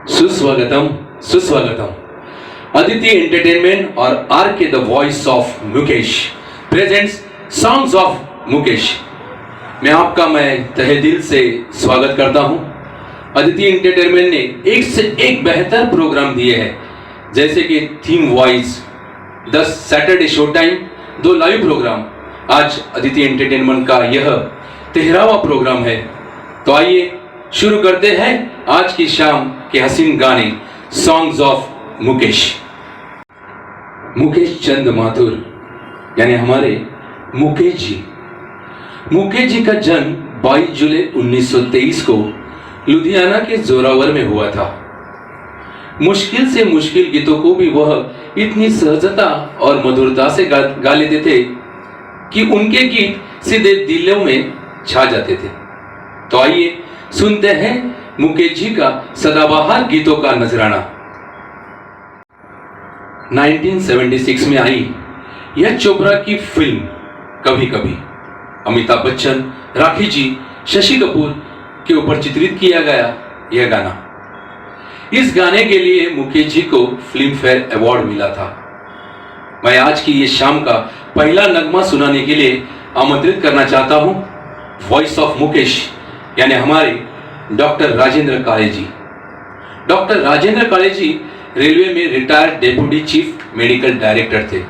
सुस्वागतम सुस्वागतम। अदिति एंटरटेनमेंट और आर के the voice of Mukesh presents songs of Mukesh में आपका मैं तहे दिल से स्वागत करता हूं। अदिति एंटरटेनमेंट ने एक से एक बेहतर प्रोग्राम दिए हैं, जैसे कि theme voice, 10 Saturday show time, 2 live program. आज अदिति एंटरटेनमेंट का यह 13वां प्रोग्राम है। तो आइए शुरू करते हैं आज की शाम के हसीन गाने सॉन्ग्स ऑफ मुकेश। मुकेश चंद माथुर यानी हमारे मुकेश जी का जन्म 22 जुलाई 1923 को लुधियाना के जोरावर में हुआ था। मुश्किल से मुश्किल गीतों को भी वह इतनी सहजता और मधुरता से गा लेते थे कि उनके गीत सीधे दिलों में छा जाते थे। तो आइए सुनते हैं मुकेश जी का सदाबहार गीतों का नजराना। 1976 में आई यह चोपड़ा की फिल्म कभी कभी अमिताभ बच्चन, राखी जी, शशि कपूर के ऊपर चित्रित किया गया यह गाना। इस गाने के लिए मुकेश जी को फिल्म फेयर अवार्ड मिला था। मैं आज की ये शाम का पहला नगमा सुनाने के लिए आमंत्रित करना चाहता हूं वॉइस ऑफ मुकेश यानी हमारे डॉक्टर राजेंद्र काळे जी। डॉक्टर राजेंद्र काळे जी रेलवे में retired deputy chief medical director थे।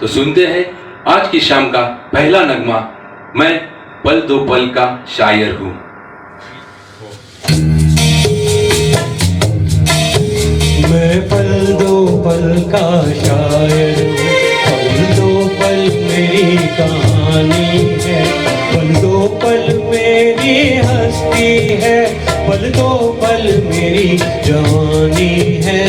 तो सुनते हैं आज की शाम का पहला नगमा, मैं पल दो पल का शायर हूं। मैं पल दो पल का शायर हूँ, पल दो पल मेरी कहानी है, पल दो पल मेरी हस्ती है, पल दो पल मेरी जवानी है।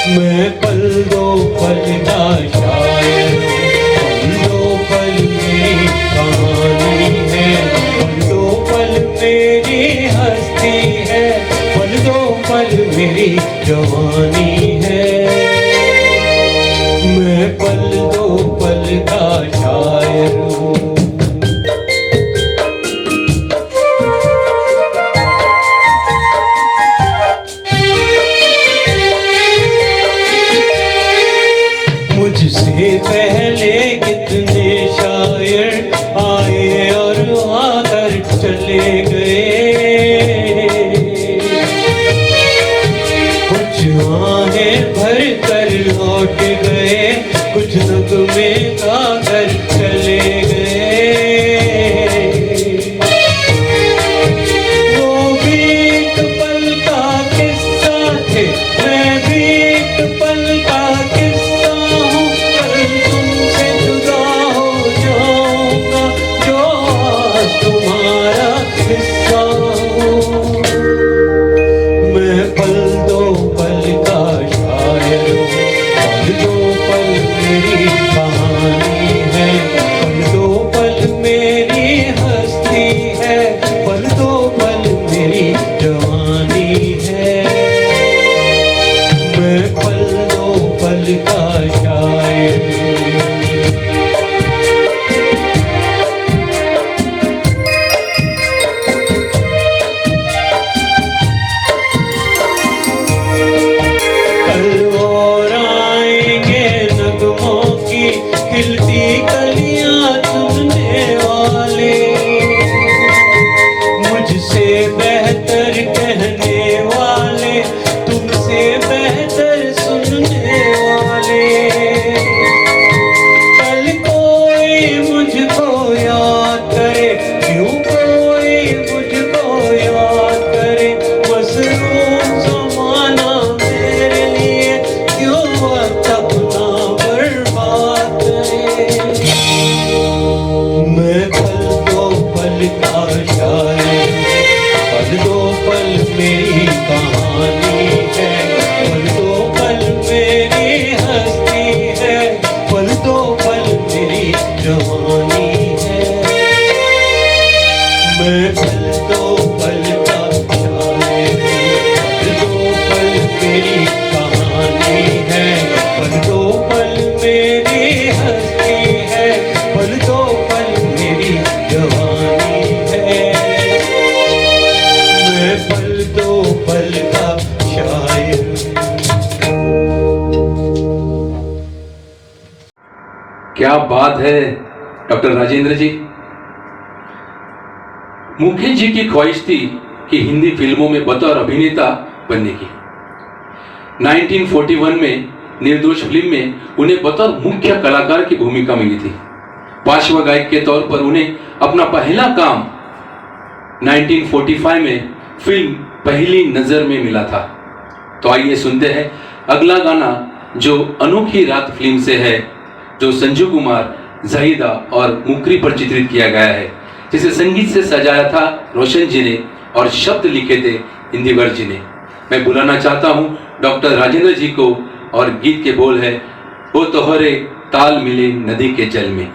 मैं पल दो पल का शायर हूँ, पल दो पल मेरी कहानी है, पल दो पल मेरी हस्ती है, पल दो पल मेरी जवानी है। मैं पल दो पल का शायर हूँ। मुझसे पहले कितने शायर आए और आकर चले गए, कुछ आहें भर कर लौट गए, कुछ नगमे गाकर चले गए। वो भी एक पल का किस्सा थे, मैं भी एक पल का किस्सा हूँ, कल तुमसे जुदा हो जाऊंगा, जो आज तुम्हारा हिस्सा हूँ। मैं पल दो पल का शायर हूँ, पल दो पल मेरी कहानी है, पल दो पल मेरी हस्ती है, पल दो पल मेरी जवानी है। मैं पल दो पल का शायर हूँ। कल और आएंगे नगमों की खिलती कलियां चुनने वाले, मुझसे बेहतर कहने वाले, तुमसे बेहतर सुनने वाले। कल कोई मुझको याद करे, क्यों कोई मुझको याद करे, मसरूफ ज़माना मेरे लिए क्यों वक्त अपना बर्बाद करे। मैं पल दो पल का शायर हूँ, पल दो पल मेरी कहानी है, पल दो पल मेरी हस्ती है, पल दो पल मेरी जवानी है। मैं पल दो पल का शायर हूँ, पल दो पल मेरी कहानी है, पल दो पल मेरी हस्ती है, पल दो पल मेरी जवानी है। मैं पल दो पल क्या बात है डॉक्टर राजेंद्र जी। मुकेश जी की ख्वाहिश थी कि हिंदी फिल्मों में बतौर अभिनेता बनने की। 1941 में निर्दोष फिल्म में उन्हें बतौर मुख्य कलाकार की भूमिका मिली थी। पार्श्व गायक के तौर पर उन्हें अपना पहला काम 1945 में फिल्म पहली नजर में मिला था। तो आइए सुनते हैं अगला गाना जो अनोखी रात फिल्म से है, जो संजू कुमार, जाहिदा और मुकरी पर चित्रित किया गया है, जिसे संगीत से सजाया था रोशन जी ने और शब्द लिखे थे इंदिवर जी ने। मैं बुलाना चाहता हूं डॉक्टर राजेंद्र जी को और गीत के बोल है वो तोहरे ताल मिले नदी के जल में।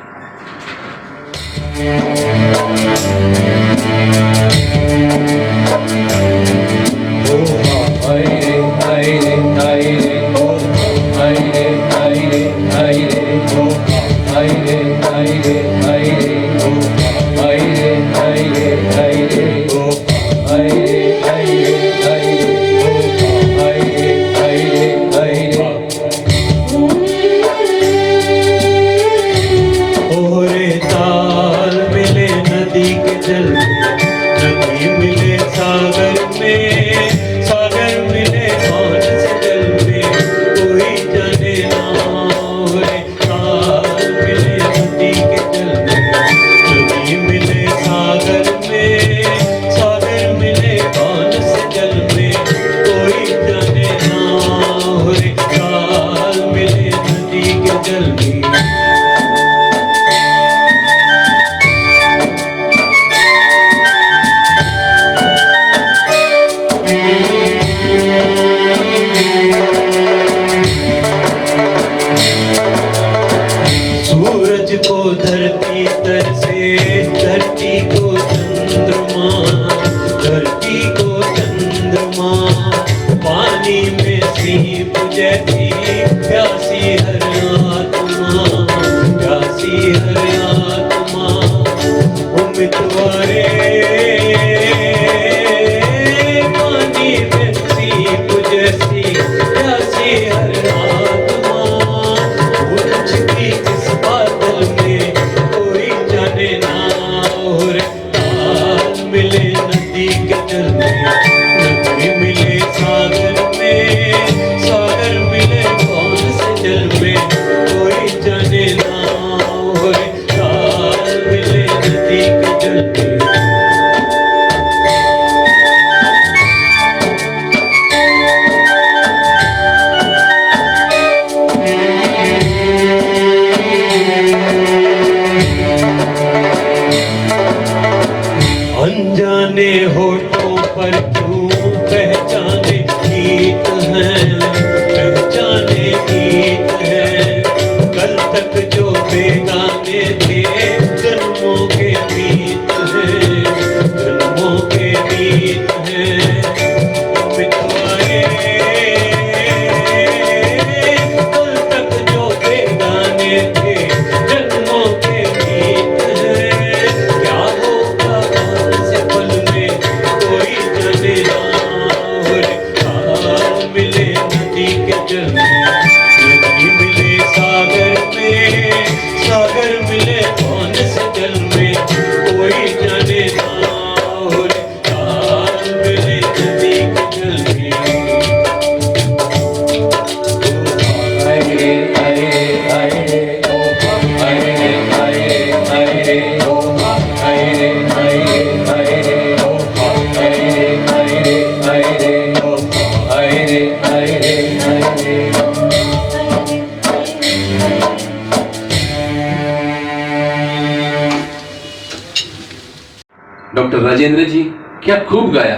डॉक्टर राजेंद्र जी क्या खूब गाया,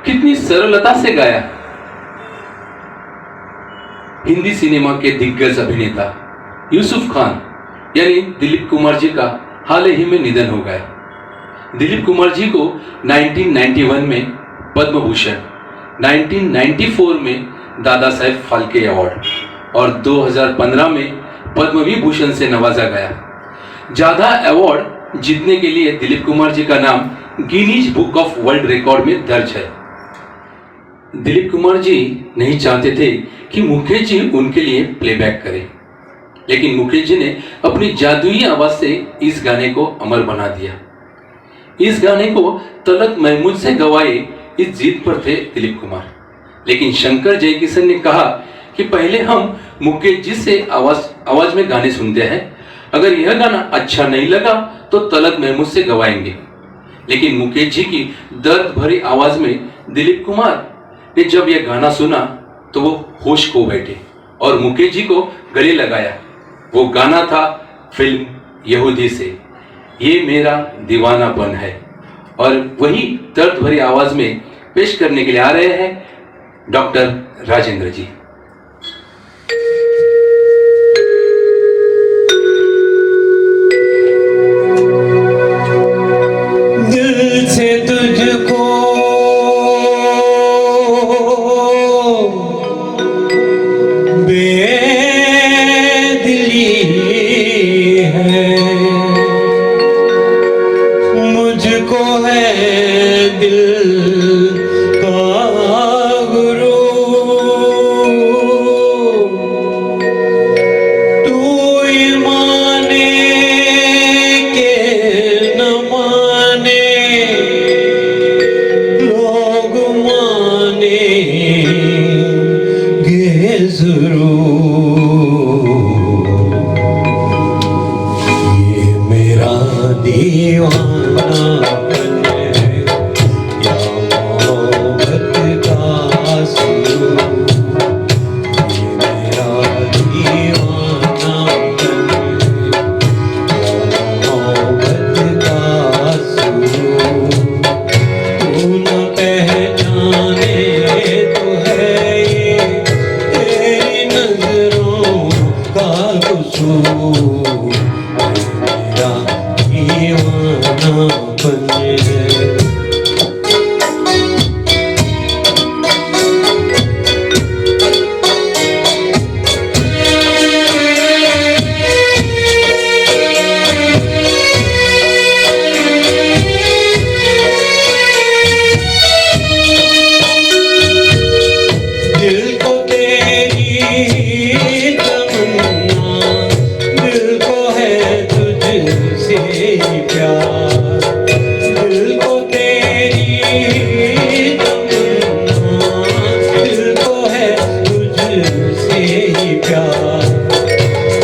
कितनी सरलता से गाया। हिंदी सिनेमा के दिग्गज अभिनेता यूसुफ खान यानी दिलीप कुमार जी का हाल ही में निधन हो गया। दिलीप कुमार जी को 1991 में पद्म भूषण, 1994 में दादा साहेब फाल्के अवार्ड और 2015 में पद्म विभूषण से नवाजा गया। ज्यादा अवार्ड जीतने के लिए दिलीप कुमार जी का नाम Guinness book of world record में दर्ज है। दिलीप कुमार जी नहीं चाहते थे कि मुकेश जी उनके लिए प्लेबैक करें। लेकिन मुकेश जी ने अपनी जादुई आवाज से इस गाने को अमर बना दिया। इस गाने को तलत महमूद से गवाए इस जीत पर थे दिलीप कुमार, लेकिन शंकर जयकिशन ने कहा कि पहले हम मुकेश जी से आवाज में गाने सुनते हैं, अगर यह गाना अच्छा नहीं लगा तो तलत महमूद से गवाएंगे। लेकिन मुकेश जी की दर्द भरी आवाज में दिलीप कुमार ने जब यह गाना सुना तो वो होश खो बैठे और मुकेश जी को गले लगाया। वो गाना था फिल्म यहूदी से, ये मेरा दीवानापन है। और वही दर्द भरी आवाज में पेश करने के लिए आ रहे हैं डॉक्टर राजेंद्र जी। दिल से तुझको बेदिली है, मुझको है दिल का गुरु, तू ये माने के न माने, लोग मानेंगे जरूर, ये मेरा दीवानापन है या मोहब्बत का सुरूर, ये मेरा दीवानापन है या मोहब्बत का सुरूर, तू न पहचाने तो है ये तेरी नजरों का कसूर, मेरा दीवानापन है। दिल को तेरी तमन्ना, दिल को है तुझसे प्यार, दिल को तेरी तमन्ना, दिल को है तुझसे प्यार,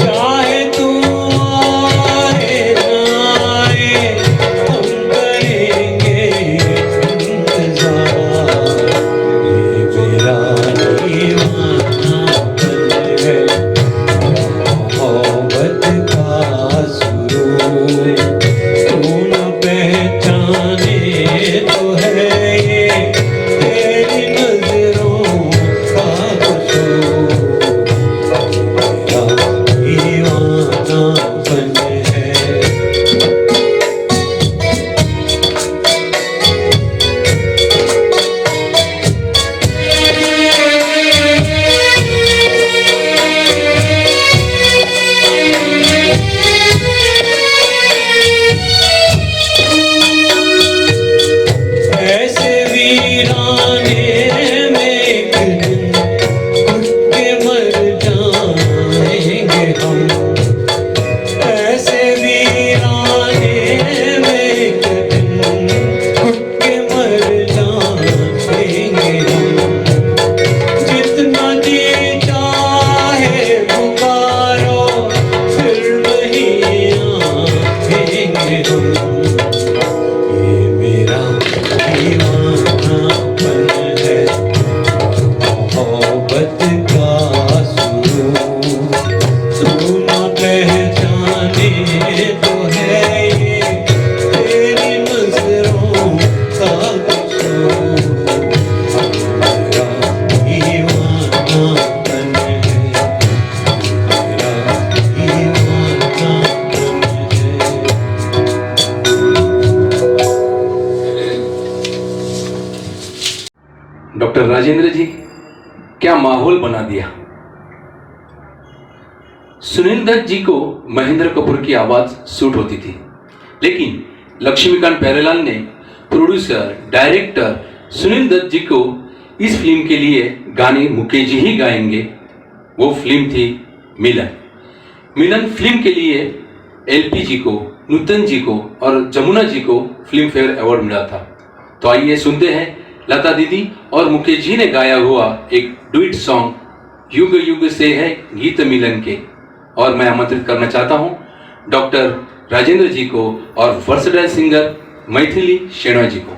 चाहे तू आए ना आए हम करेंगे इंतजार, ये मेरा दीवानापन है मोहब्बत का सुरूर, तू न पहचाने तो है ये तेरी नजरों का कसूर, मेरा दीवानापन है। ऐसे वीराने में एक दिन घुट के मर जाएंगे हम, ऐसे वीराने में एक दिन घुट के मर जाएंगे हम, जितना जी चाहे पुकारो फिर नहीं आएंगे हम, ये मेरा दीवानापन है मोहब्बत का सुरूर, तू न पहचाने तो है ये तेरी नजरों का कसूर, मेरा दीवानापन है, मेरा दीवानापन है। डॉक्टर राजेंद्र जी, क्या माहौल बना दिया। सुनील दत्त जी को महेंद्र कपूर की आवाज सूट होती थी, लेकिन लक्ष्मीकांत प्यारेलाल ने प्रोड्यूसर डायरेक्टर सुनील दत्त जी को इस फिल्म के लिए गाने मुकेश जी ही गाएंगे। वो फिल्म थी मिलन। मिलन फिल्म के लिए एलपी जी को, नूतन जी को और जमुना जी को फिल्म फेयर अवार्ड मिला था। तो आइए सुनते हैं लता दीदी और मुकेश जी ने गाया हुआ एक डुइट सॉन्ग युग युग से है गीत मिलन के। और मैं आमंत्रित करना चाहता हूं डॉक्टर राजेंद्र जी को और वर्सटाइल सिंगर मैथिली शेणॉय जी को।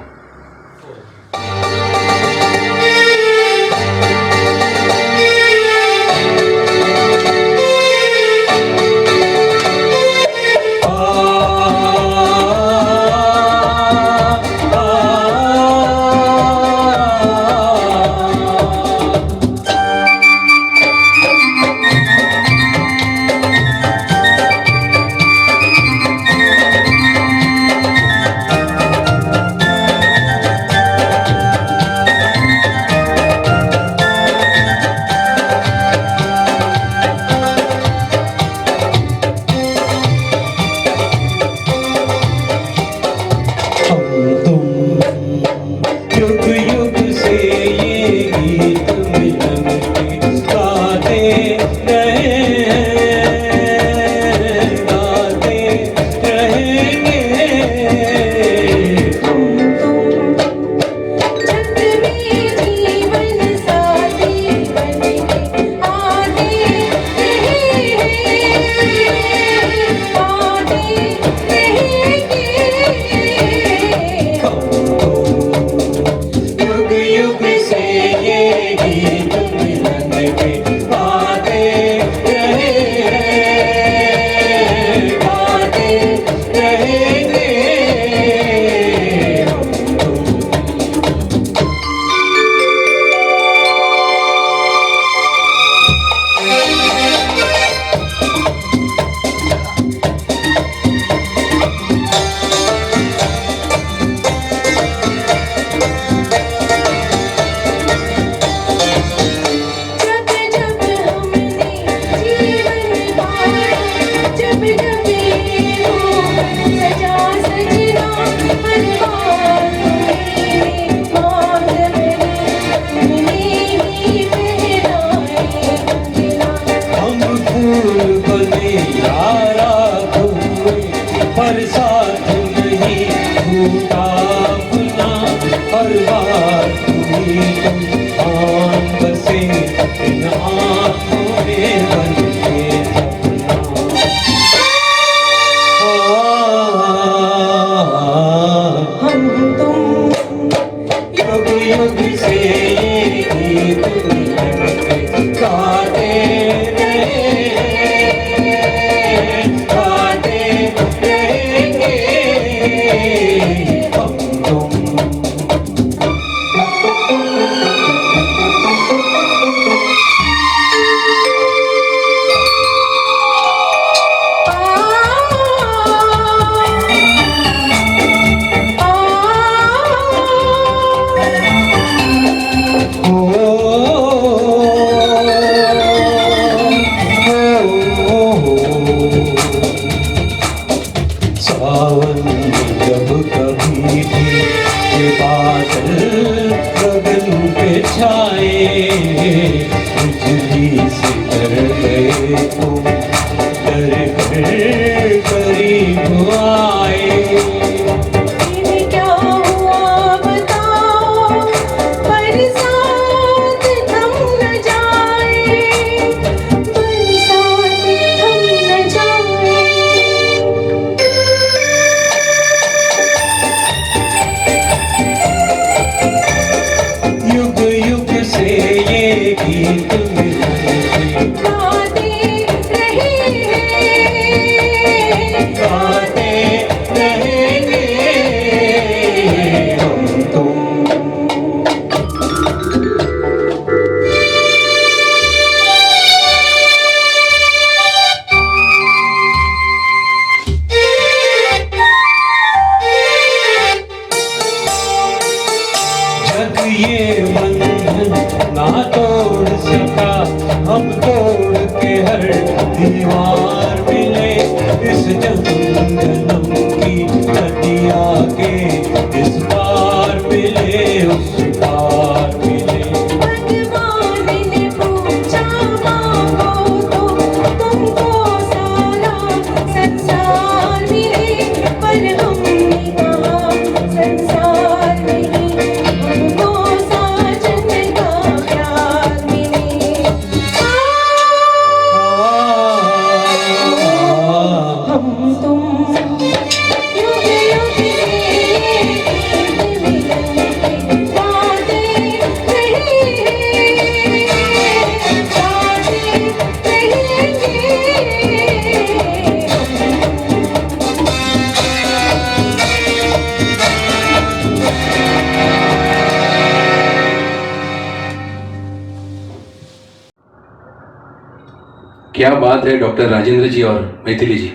क्या बात है डॉक्टर राजेंद्र जी और मैथिली जी।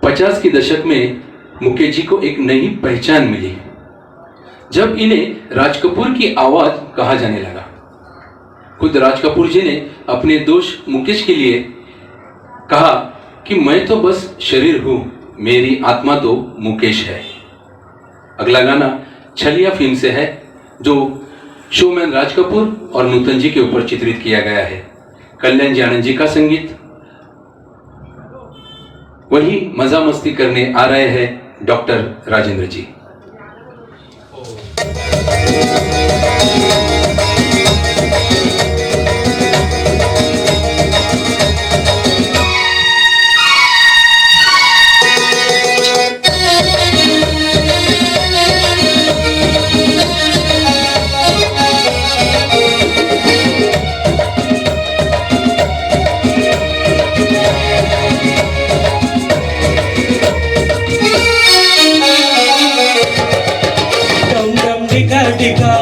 50 के दशक में मुकेश जी को एक नई पहचान मिली जब इन्हें राज कपूर की आवाज कहा जाने लगा। खुद राज कपूर जी ने अपने दोस्त मुकेश के लिए कहा कि मैं तो बस शरीर हूं, मेरी आत्मा तो मुकेश है। अगला गाना छलिया फिल्म से है जो शोमैन राज कपूर और नूतन जी के ऊपर चित्रित किया गया है। कल्याण जी आनंद जी का संगीत। वही मजा मस्ती करने आ रहे हैं डॉक्टर राजेंद्र जी। टिका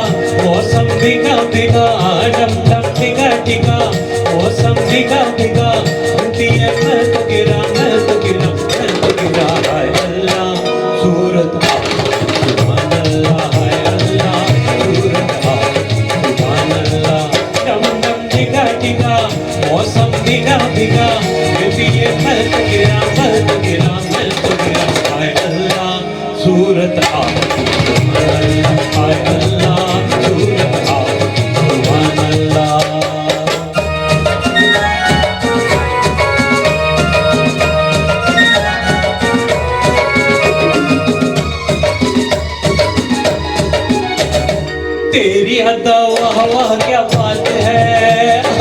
मौसम टिका टिका डम डम टिका टिका मौसम टिका टिका दिया मैं तो गिरा हाय अल्लाह सूरत सुभान अल्लाह हाय अल्लाह सूरत सुभान अल्लाह डम डम टिका टिका मौसम टिका टिका दिया मैं तो गिरा हाय अल्लाह सूरत हाय अल्लाह सूरत सुभान अल्लाह। तेरी अदा वाह वाह क्या बात है,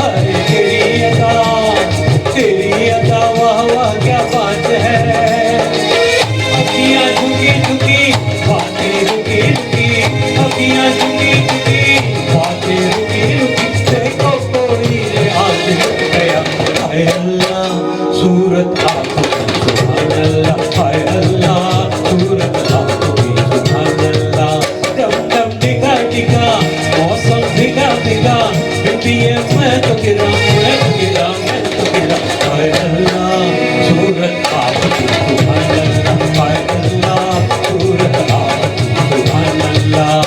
अरे तेरी अदा वाह वाह क्या बात है। अखियाँ झुकी झुकी बातें रुकी रुकी, अखियाँ झुकी झुकी बातें रुकी रुकी, देखो कोई आज रुक गया हाय अल्लाह सूरत सुभान अल्लाह हाय अल्लाह सूरत सुभान अल्लाह। डम डम टिका टिका मौसम टिका टिका मैं तो गिरा हाय अल्लाह सूरत सुभान अल्लाह हाय अल्लाह सूरत सुभान अल्लाह।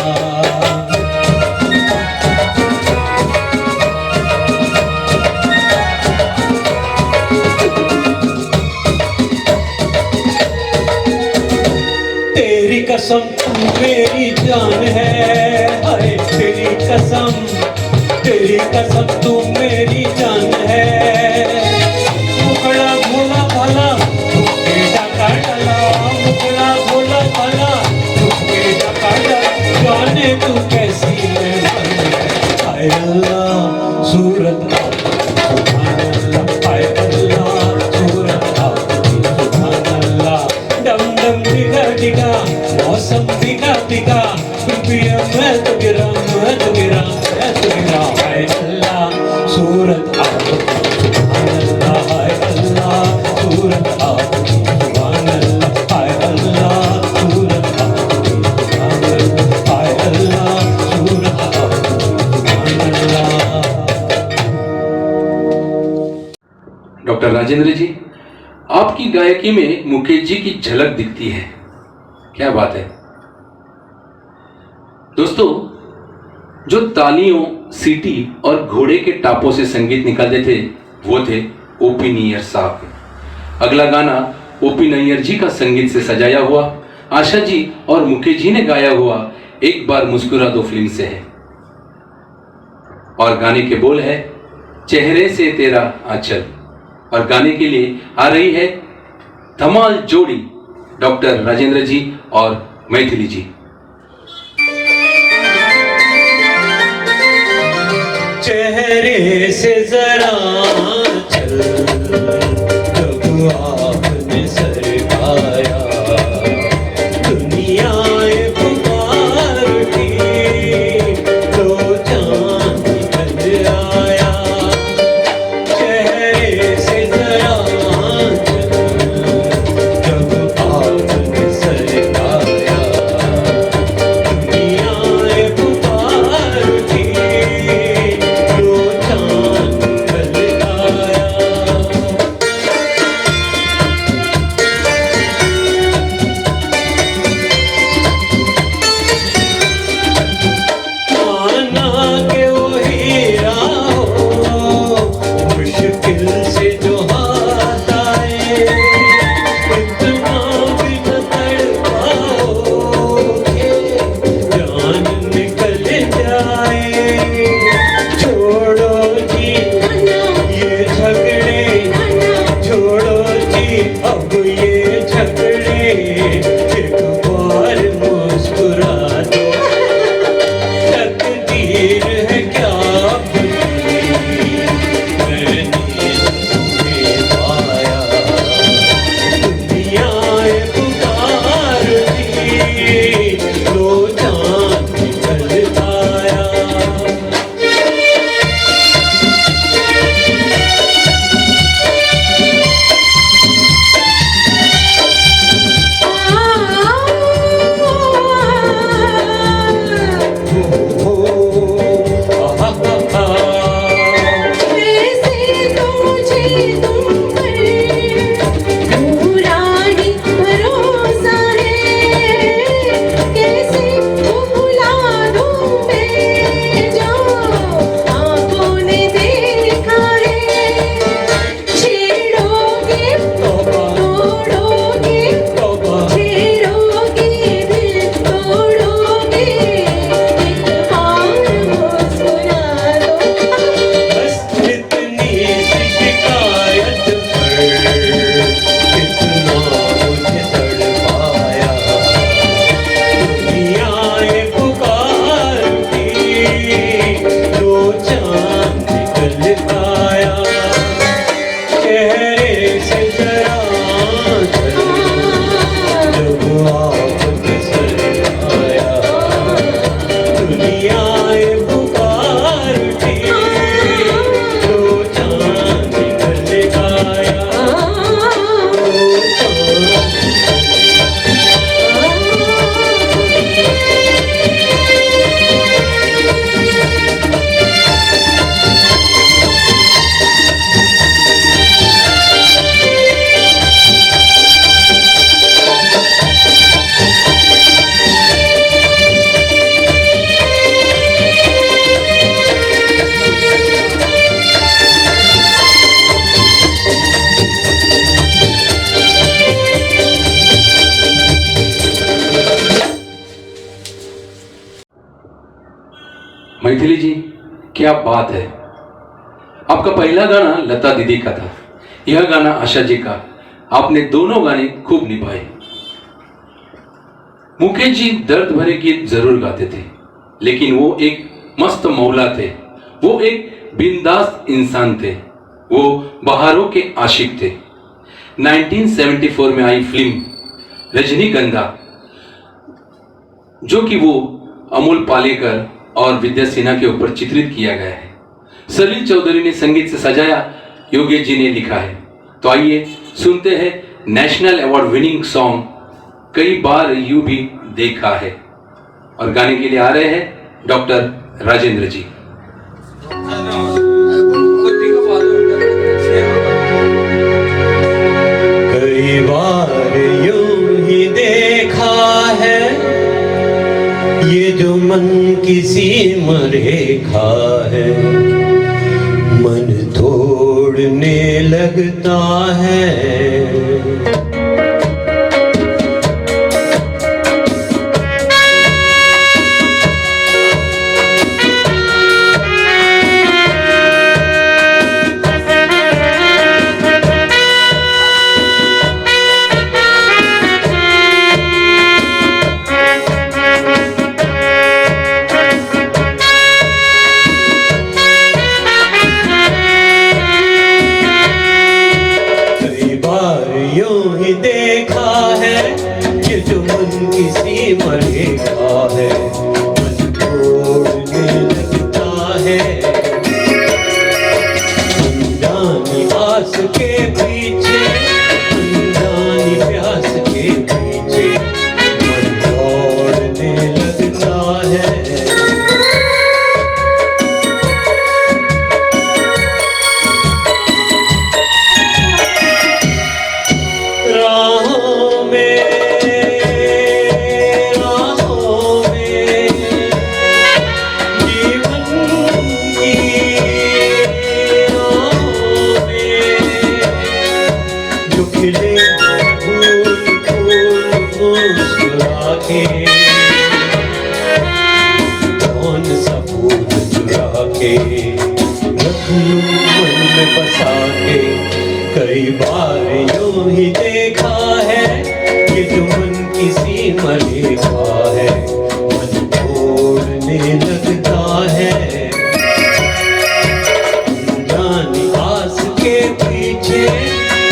तेरी कसम तू मेरी जान है, अरे तेरी कसम तू मेरी जान है। मुखड़ा भोला भाला बेटा का डाला, मुखड़ा भोला भाला बेटा का डाला, जाने तू कैसी है हाय अल्लाह सूरत सुभान अल्लाह हाय अल्लाह सूरत सुभान अल्लाह। डम डम टिका टिका मौसम टिका टिका मैं तो गिरा हाय अल्लाह सूरत सुभान अल्लाह हाय अल्लाह सूरत सुभान अल्लाह हाय अल्लाह सूरत सुभान अल्लाह हाय अल्लाह सूरत सुभान अल्लाह। डॉक्टर राजेंद्र जी, आपकी गायकी में मुकेश जी की झलक दिखती है। क्या बात है दोस्तों। जो तालियों, सीटी और घोड़े के टापों से संगीत निकालते थे वो थे ओपी नैयर साहब। अगला गाना ओपी नैयर जी का संगीत से सजाया हुआ आशा जी और मुकेश जी ने गाया हुआ एक बार मुस्कुरा दो फिल्म से है और गाने के बोल है चेहरे से तेरा आंचल। और गाने के लिए आ रही है धमाल जोड़ी डॉक्टर राजेंद्र जी और मैथिली जी। चेहरे से जरा चल जब आपने सरकाया, दुनिया पुकार की तो चांद बन आया। चेहरे से जरा चल जब आपने सरकाया, मैथिली जी, क्या बात है। आपका पहला गाना लता दीदी का था, यह गाना आशा जी का। आपने दोनों गाने खूब निभाए। मुकेश जी दर्द भरे गीत जरूर गाते थे, लेकिन वो एक मस्त मौला थे। वो एक बिंदास इंसान थे। वो बहारों के आशिक थे। 1974 में आई फिल्म रजनीगंधा, जो कि वो अमोल पालेकर और विद्या सिन्हा के ऊपर चित्रित किया गया है। सलील चौधरी ने संगीत से सजाया, योगेश जी ने लिखा है। तो आइए सुनते हैं नेशनल अवार्ड विनिंग सॉन्ग कई बार यूं भी देखा है। और गाने के लिए आ रहे हैं डॉक्टर राजेंद्र जी। कई बार यूं ही देखा है, ये जो मन किसी मरेखा है, मन तोड़ने लगता है। देखा है ये जो मन किसी मरेखा है, मन तोड़ने लगता है। अनजानी आस के पीछे, अनजानी प्यास के पीछे, मन तोड़ने लगता है। राहों में जीवन की राहों में जो खिले फूल फूल मुस्कुरा के, कौन सा फूल चुरा के रख लूं मन में बसा के। कई बार यूं ही देखा है ये जो मन किसी मरेखा है, मन तोड़ने लगता है। अनजानी आस के पीछे,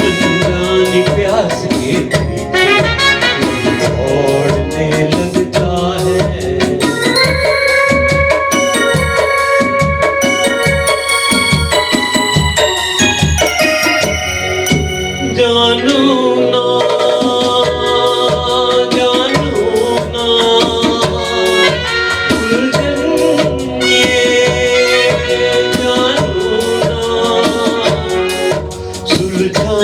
अनजानी प्यास के पीछे, मन तोड़ने लगता है। जानू ना उलझन ये जानू ना, सुलझा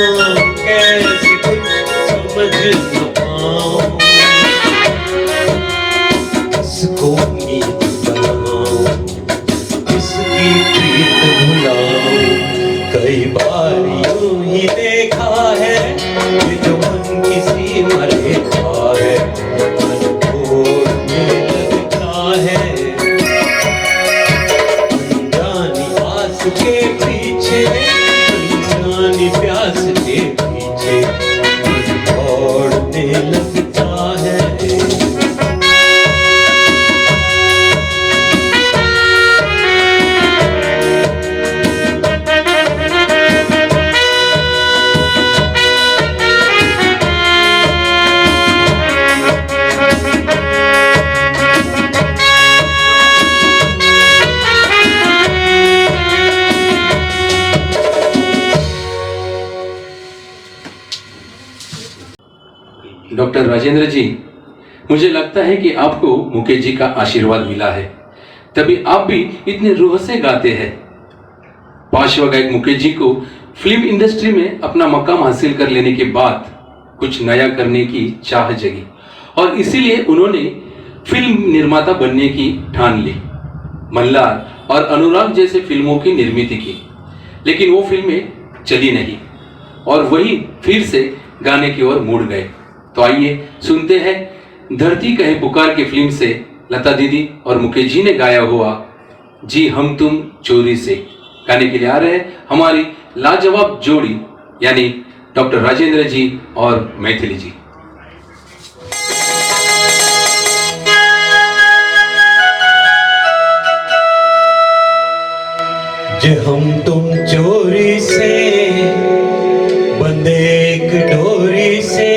कैसे कुछ समझ न पाऊं, किसको नीत बनाऊं, किसकी प्रीत भुलाऊं। कई बार यूं ही देखा है ये जो मन किसी मरेखा है, मन तोड़ने लगता है। अनजानी आस के पीछे, अनजानी प्यास के पीछे, मन तोड़ने लगता है। डॉक्टर राजेंद्र जी, मुझे लगता है कि आपको मुकेश जी का आशीर्वाद मिला है, तभी आप भी इतने रूह से गाते हैं। पार्श्व गायक मुकेश जी को फिल्म इंडस्ट्री में अपना मकाम हासिल कर लेने के बाद कुछ नया करने की चाह जगी और इसीलिए उन्होंने फिल्म निर्माता बनने की ठान ली। मल्हार और अनुराग जैसे फिल्मों की निर्मित की, लेकिन वो फिल्में चली नहीं और वही फिर से गाने की ओर मुड़ गए। तो आइए सुनते हैं धरती कहे पुकार की फिल्म से लता दीदी और मुकेश जी ने गाया हुआ जी हम तुम चोरी से गाने के लिए आ रहे हैं हमारी लाजवाब जोड़ी यानी डॉक्टर राजेंद्र जी और मैथिली जी। जे हम तुम चोरी से बंधे एक डोरी से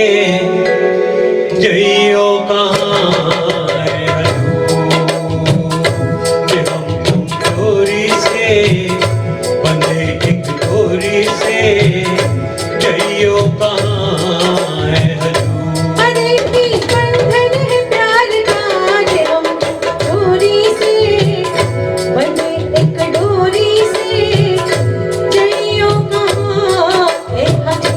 जइयो कहाँ रे हलू। जे हम तुम चोरी से बंधे एक डोरी से जइयो कहाँ रे हलू। अरे भी बंधन है प्यार का जे हम चोरी से बंधे एक डोरी से जइयो कहाँ है हलू।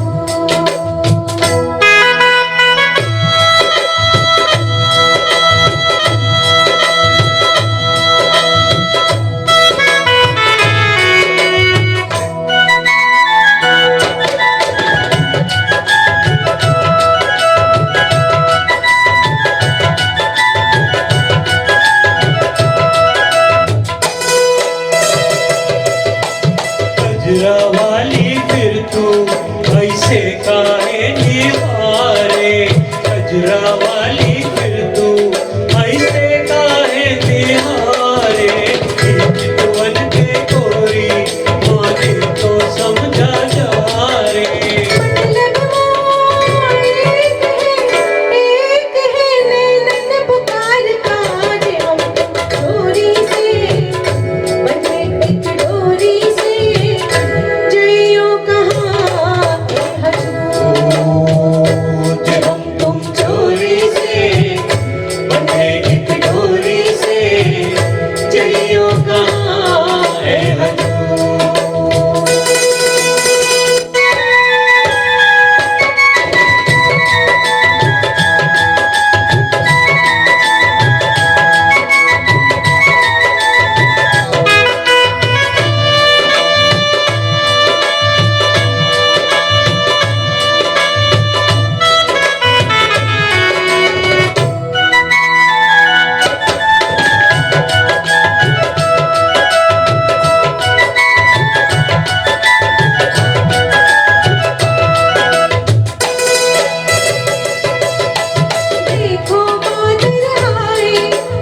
गजरा वाली फिर तू ऐसे काहे निहारे। गजरा वाली फिर तू ऐसे काहे निहारे। चितवन के गोरी माने तो समझा जा रे। मतलब वो एक है नैनन पुकार का जे हम चोरी से बंधे एक डोरी से जइयो कहाँ है हलू। जे हम तुम चोरी से बंधे एक डोरी से जइयो कहाँ है हलू। देखो बादल आए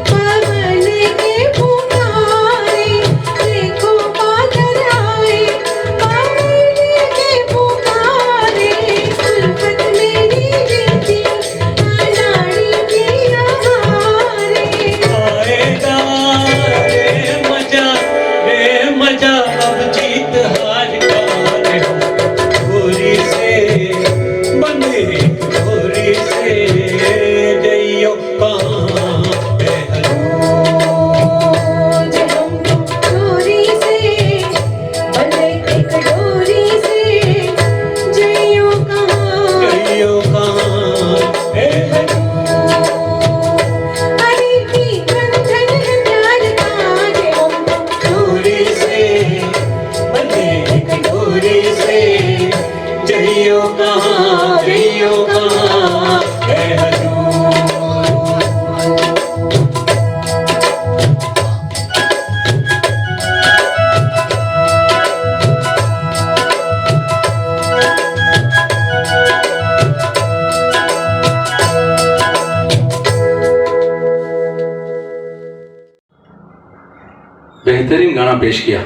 पवन के पुकारे। देखो बादल आए पवन के पुकारे। उल्फत मेरी बीती अनाड़ी की आहारे। आएगा रे मजा अब जीत हार का रे। गोरी से बंधे गोरी से जइयो कहाँ है हलू। जे हम चोरी से बंधे एक डोरी से जइयो कहाँ जइयो कहाँ है हलू। अरे भी बंधन है प्यार का जे हम डोरी से बंधे एक डोरी से जइयो कहाँ है हलू। बेहतरीन गाना पेश किया।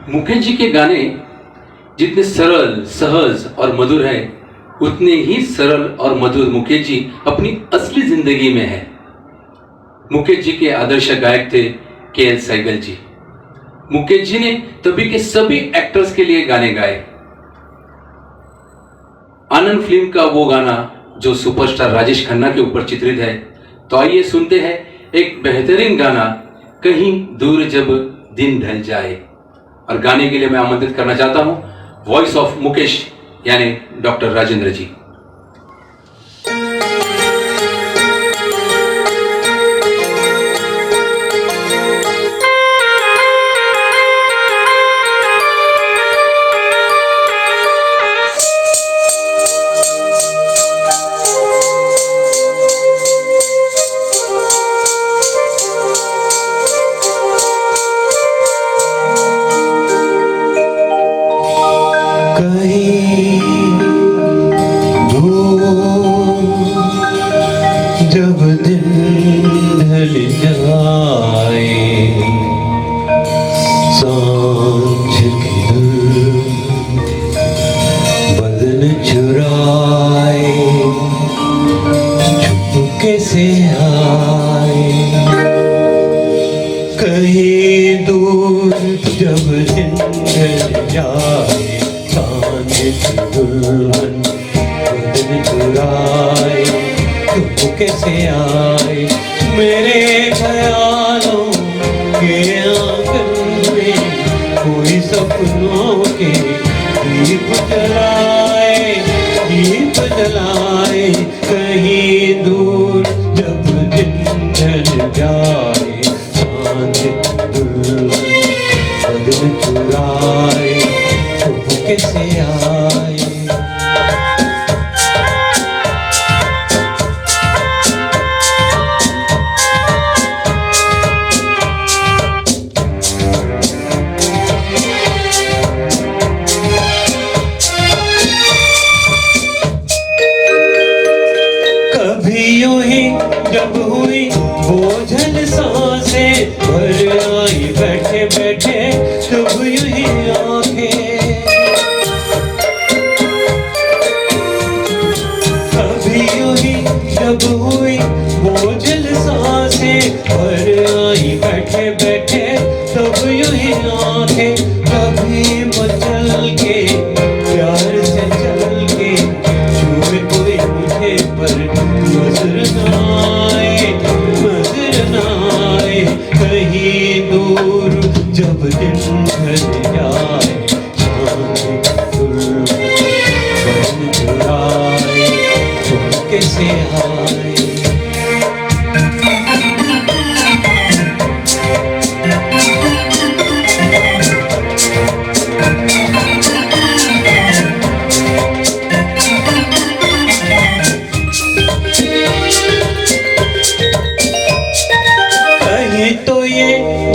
मुकेश जी के गाने जितने सरल सहज और मधुर हैं उतने ही सरल और मधुर मुकेश जी अपनी असली जिंदगी में है। मुकेश जी के आदर्श गायक थे के.एल. सहगल जी। मुकेश जी ने तभी के सभी एक्टर्स के लिए गाने गाए। आनंद फिल्म का वो गाना जो सुपरस्टार राजेश खन्ना के ऊपर चित्रित है। तो आइए सुनते हैं एक बेहतरीन गाना कहीं दूर जब दिन ढल जाए। और गाने के लिए मैं आमंत्रित करना चाहता हूं वॉइस ऑफ मुकेश यानी डॉक्टर राजेंद्र जी। जब दिन ढल जाए सांझ की बदन चुराए चुपके से आए कहीं दूर जब दिन ढल जाए सांझ की दुल्हन बदन चुराए चुपके से आए मेरे ख्यालों के आंगन में कोई सपनों के दीप जलाए कहीं दूर जब दिन ढल जाए सांझ दुल्हन बदन चुराए चुपके से आए यूं ही जब हुई बोझल सांसें भर आई बैठे बैठे जब यूं ही आंखें कभी यूं ही जब हुई बोझल सांसें भर आई बैठे बैठे तब यूं ही आंखें कभी मचल के प्यार से चल के छुए कोई मुझे पर नजर नाए कहीं दूर जब दिन ढल जाए सांझ दुल्हन बदन चुराए चुपके से आए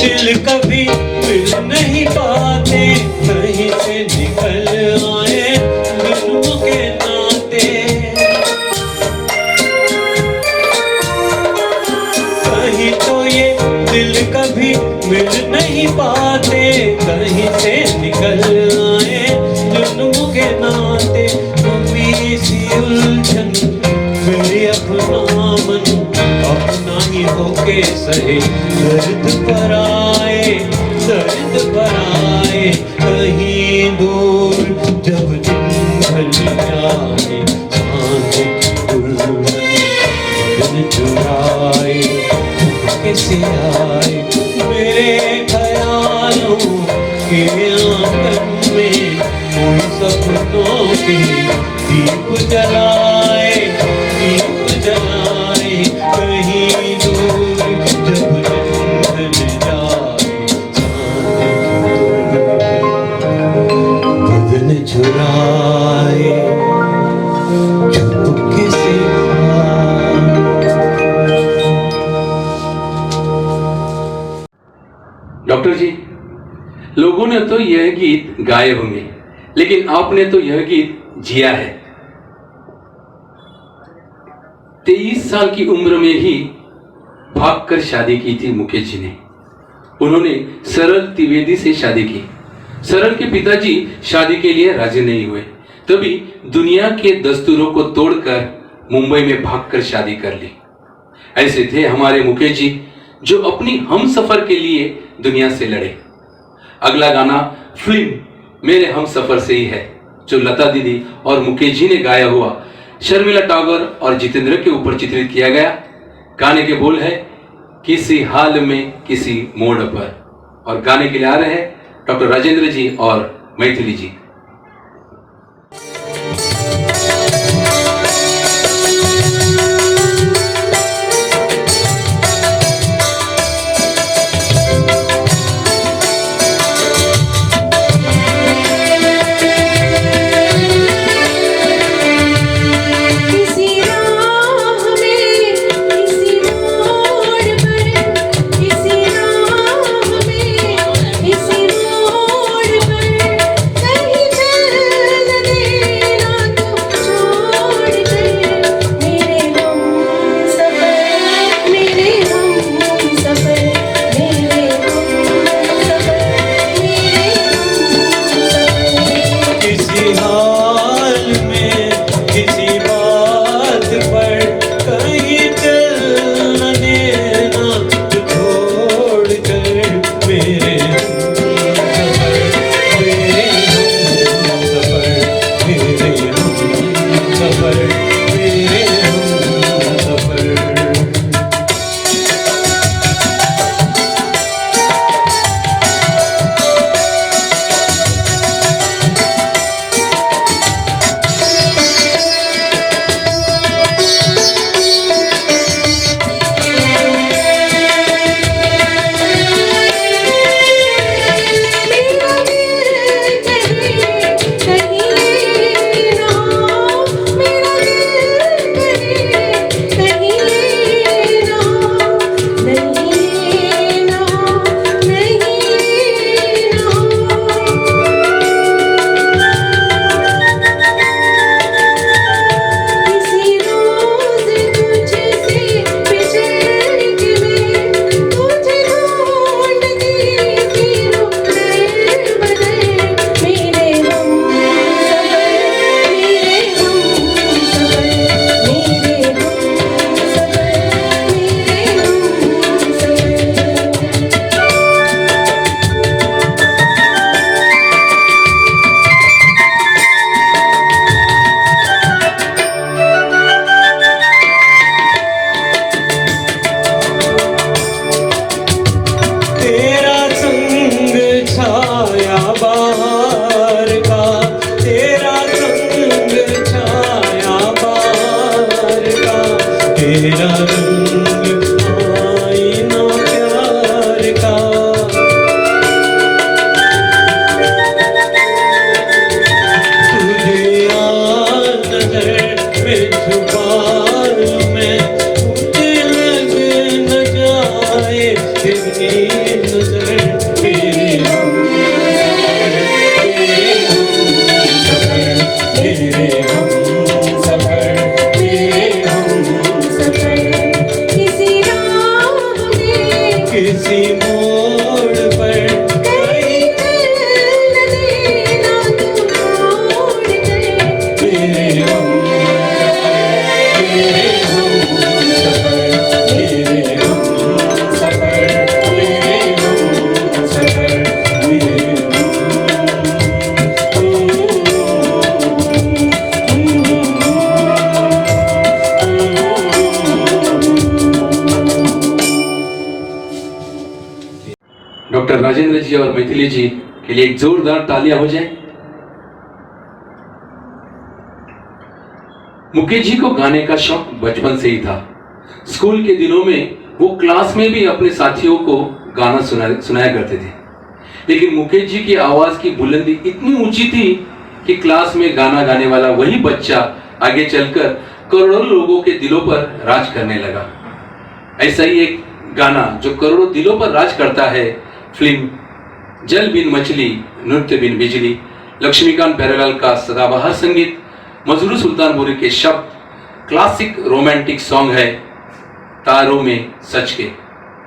दिल कभी मिल नहीं पाते कहीं से निकल आए जुल्म के नाते कहीं तो ये दिल कभी मिल नहीं पाते कहीं से निकल आए जुल्म के नाते मम्मी सी उलझन मेरे अपना मन अपना ही होके सहे दर्द पर आए कहीं दूर जब दिन ढल जाए सांझ दुल्हन बदन चुराए चुपके से आए मेरे ख्यालों के आंगन में कोई सपनों के दीप जलाए कहीं दूर जब दिन ढल जाए बदन चुराए चुपके से डॉक्टर जी, लोगों ने तो यह गीत गाए होंगे, लेकिन आपने तो यह गीत जिया है। 23 साल की उम्र में ही भागकर शादी की थी मुकेश जी ने। उन्होंने सरल त्रिवेदी से शादी की। सरल के पिताजी शादी के लिए राजी नहीं हुए, तभी दुनिया के दस्तूरों को तोड़कर मुंबई में भागकर शादी कर ली। ऐसे थे हमारे मुकेश जी, जो अपनी हमसफर के लिए दुनिया से लड़े। अगला गाना फिल्म मेरे हमसफर से ही है, जो लता दीदी और मुकेश जी ने गाया हुआ शर्मिला टैगोर और जितेंद्र के ऊपर चित्रित किया गया। गाने के बोल है किसी हाल में किसी मोड़ पर, और गाने के लिए आ रहे हैं डॉक्टर राजेंद्र जी और मैथिली जी। कहीं तेरी नजर तेरे हम सफर तेरे हम सफर किसी राह में किसी मोड़ पर कहीं न देना तू मोड़ कर तेरे हम सफर तेरे हम सफर तेरे हम सफर तेरे डॉक्टर राजेंद्र जी और मैथिली जी के लिए एक जोरदार तालियां हो जाए। मुकेश जी को गाने का शौक बचपन से ही था। स्कूल के दिनों में वो क्लास में भी अपने साथियों को गाना सुनाया करते थे। लेकिन मुकेश जी की आवाज की बुलंदी इतनी ऊंची थी कि क्लास में गाना गाने वाला वही बच्चा आगे चलकर करोड़ों लोगों के दिलों पर राज करने लगा। ऐसा ही एक गाना जो करोड़ों दिलों पर राज करता है, फिल्म जल बिन मछली नृत्य बिन बिजली, लक्ष्मीकांत प्यारेलाल का सदाबहार संगीत, मजरू सुल्तानपुरी के शब्द, क्लासिक रोमांटिक सॉन्ग है तारों में सच के।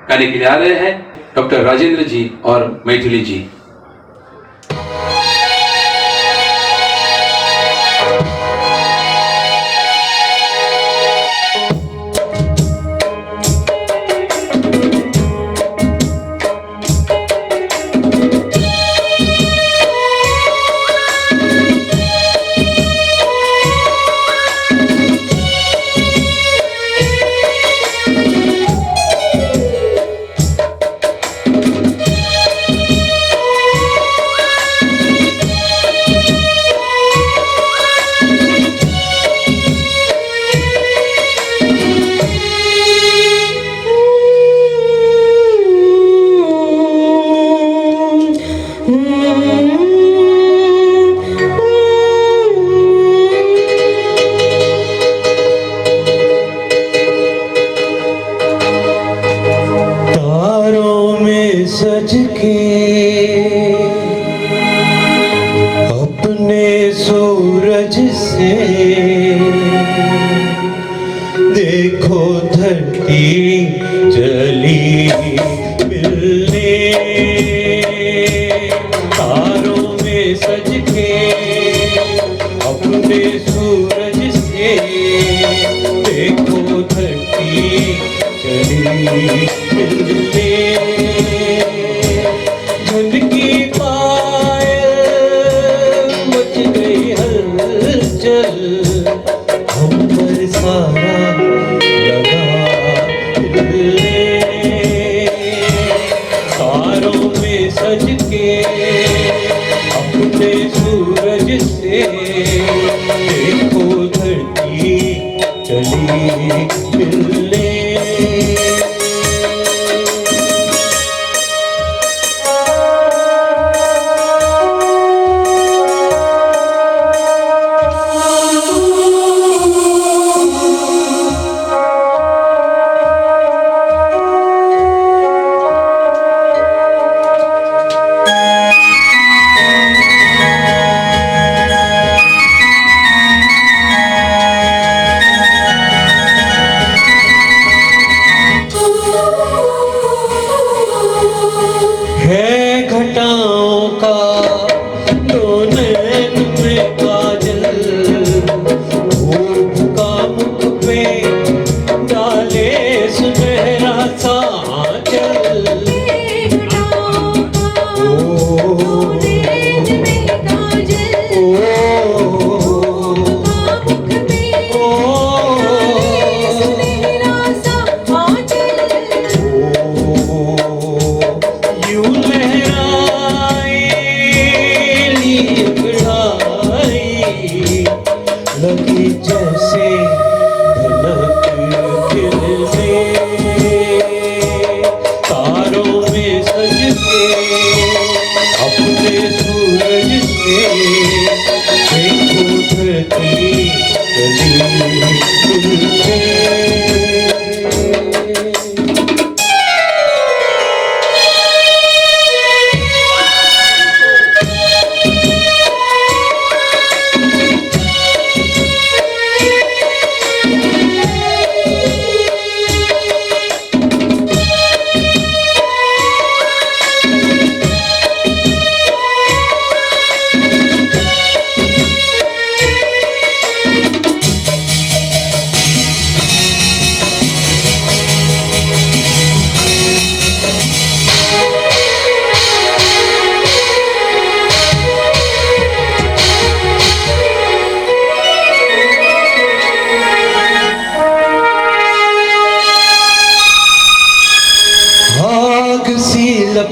गाने के लिए आ रहे हैं डॉक्टर राजेंद्र जी और मैथिली जी। तारों में सज के अपने सूरज से देखो धरती चली मिलने। तारों में सज के अपने सूरज से देखो धरती चली मिलने। झुनकी पायल मच गई हलचल, हम पर सारा लगा हिलने। तारों में सज के अपने सूरज से देखो धरती चली मिलने।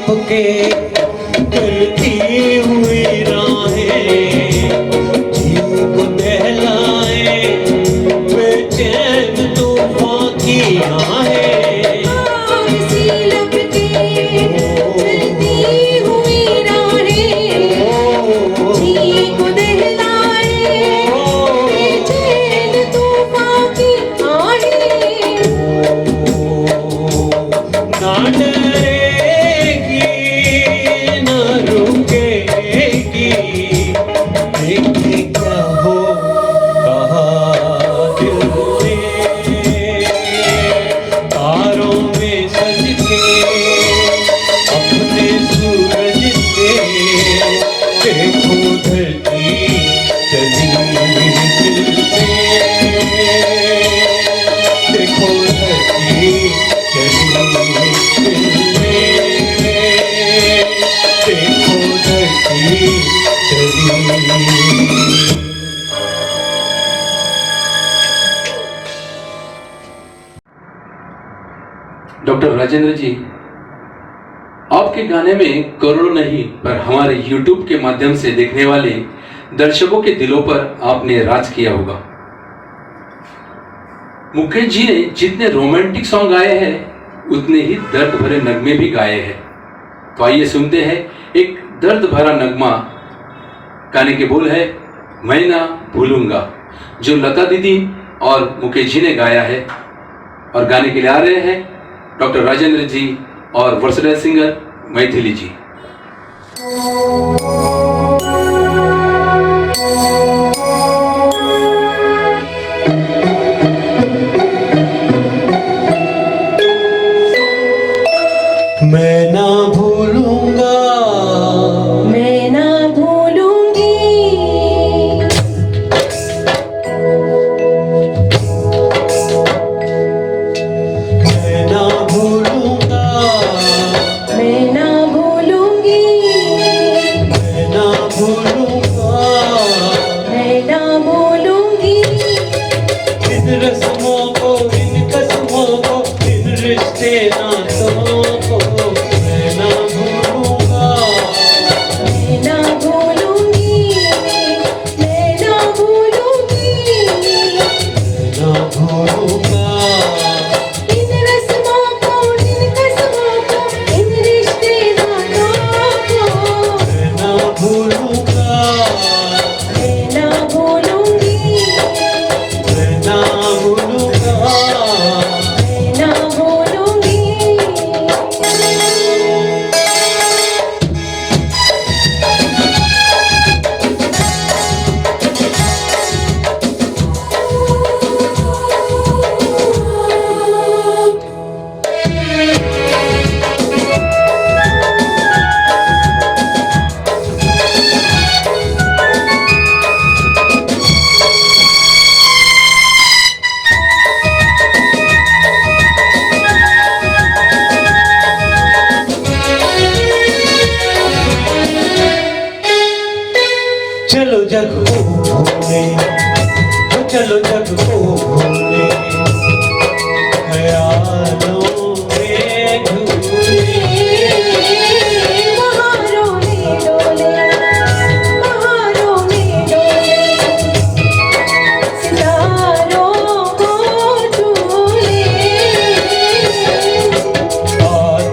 आपके चलती हुई राहें जी को दहलाए बेचैन तूफान की आहें आग सी लपटे चलती हुई राहें जी को दहलाए बेचैन तूफान की आहें ना डरेगी ना रुकेगी देखे क्या हो कहा दिल ने तारों में सज के अपने सूरज के देखो धरती चली दिल से देखो धरती चली दिल में देखो धरती चली डॉक्टर राजेंद्र जी, आपके गाने में करोड़ों नहीं पर हमारे YouTube के माध्यम से देखने वाले दर्शकों के दिलों पर आपने राज किया होगा। मुकेश जी ने जितने रोमांटिक सॉन्ग गाए हैं उतने ही दर्द भरे नगमे भी गाए हैं। तो आइए सुनते हैं एक दर्द भरा नगमा। गाने के बोल है मैं ना भूलूंगा, जो लता दीदी और मुकेश जी ने गाया है। और गाने के लिए आ रहे हैं डॉक्टर राजेंद्र जी और वर्सटाइल सिंगर मैथिली जी। मैं ना भूलूंगा मैं ना भूलूंगी मैं ना भूलूंगा मैं ना भूलूंगी मैं ना भूलूंगा मैं ना भूलूंगी इन रस्मों को इन कसमों को इन रिश्ते नातों को मैं ना भूलूंगा मैं ना भूलूंगी मैं ना भूलूंगी मैं ना भूलूंगा इन रस्मों को इन कसमों को इन रिश्ते नातों को मैं ना भूलूंगा मैं ना भूलूंगी मैं ना भूलूंगा मैं ना भूलूंगी चलो जग को भूले चलो जग को भूले ख्यालों में झूले बहारों में डोले बहारों में डोले सितारों को झूले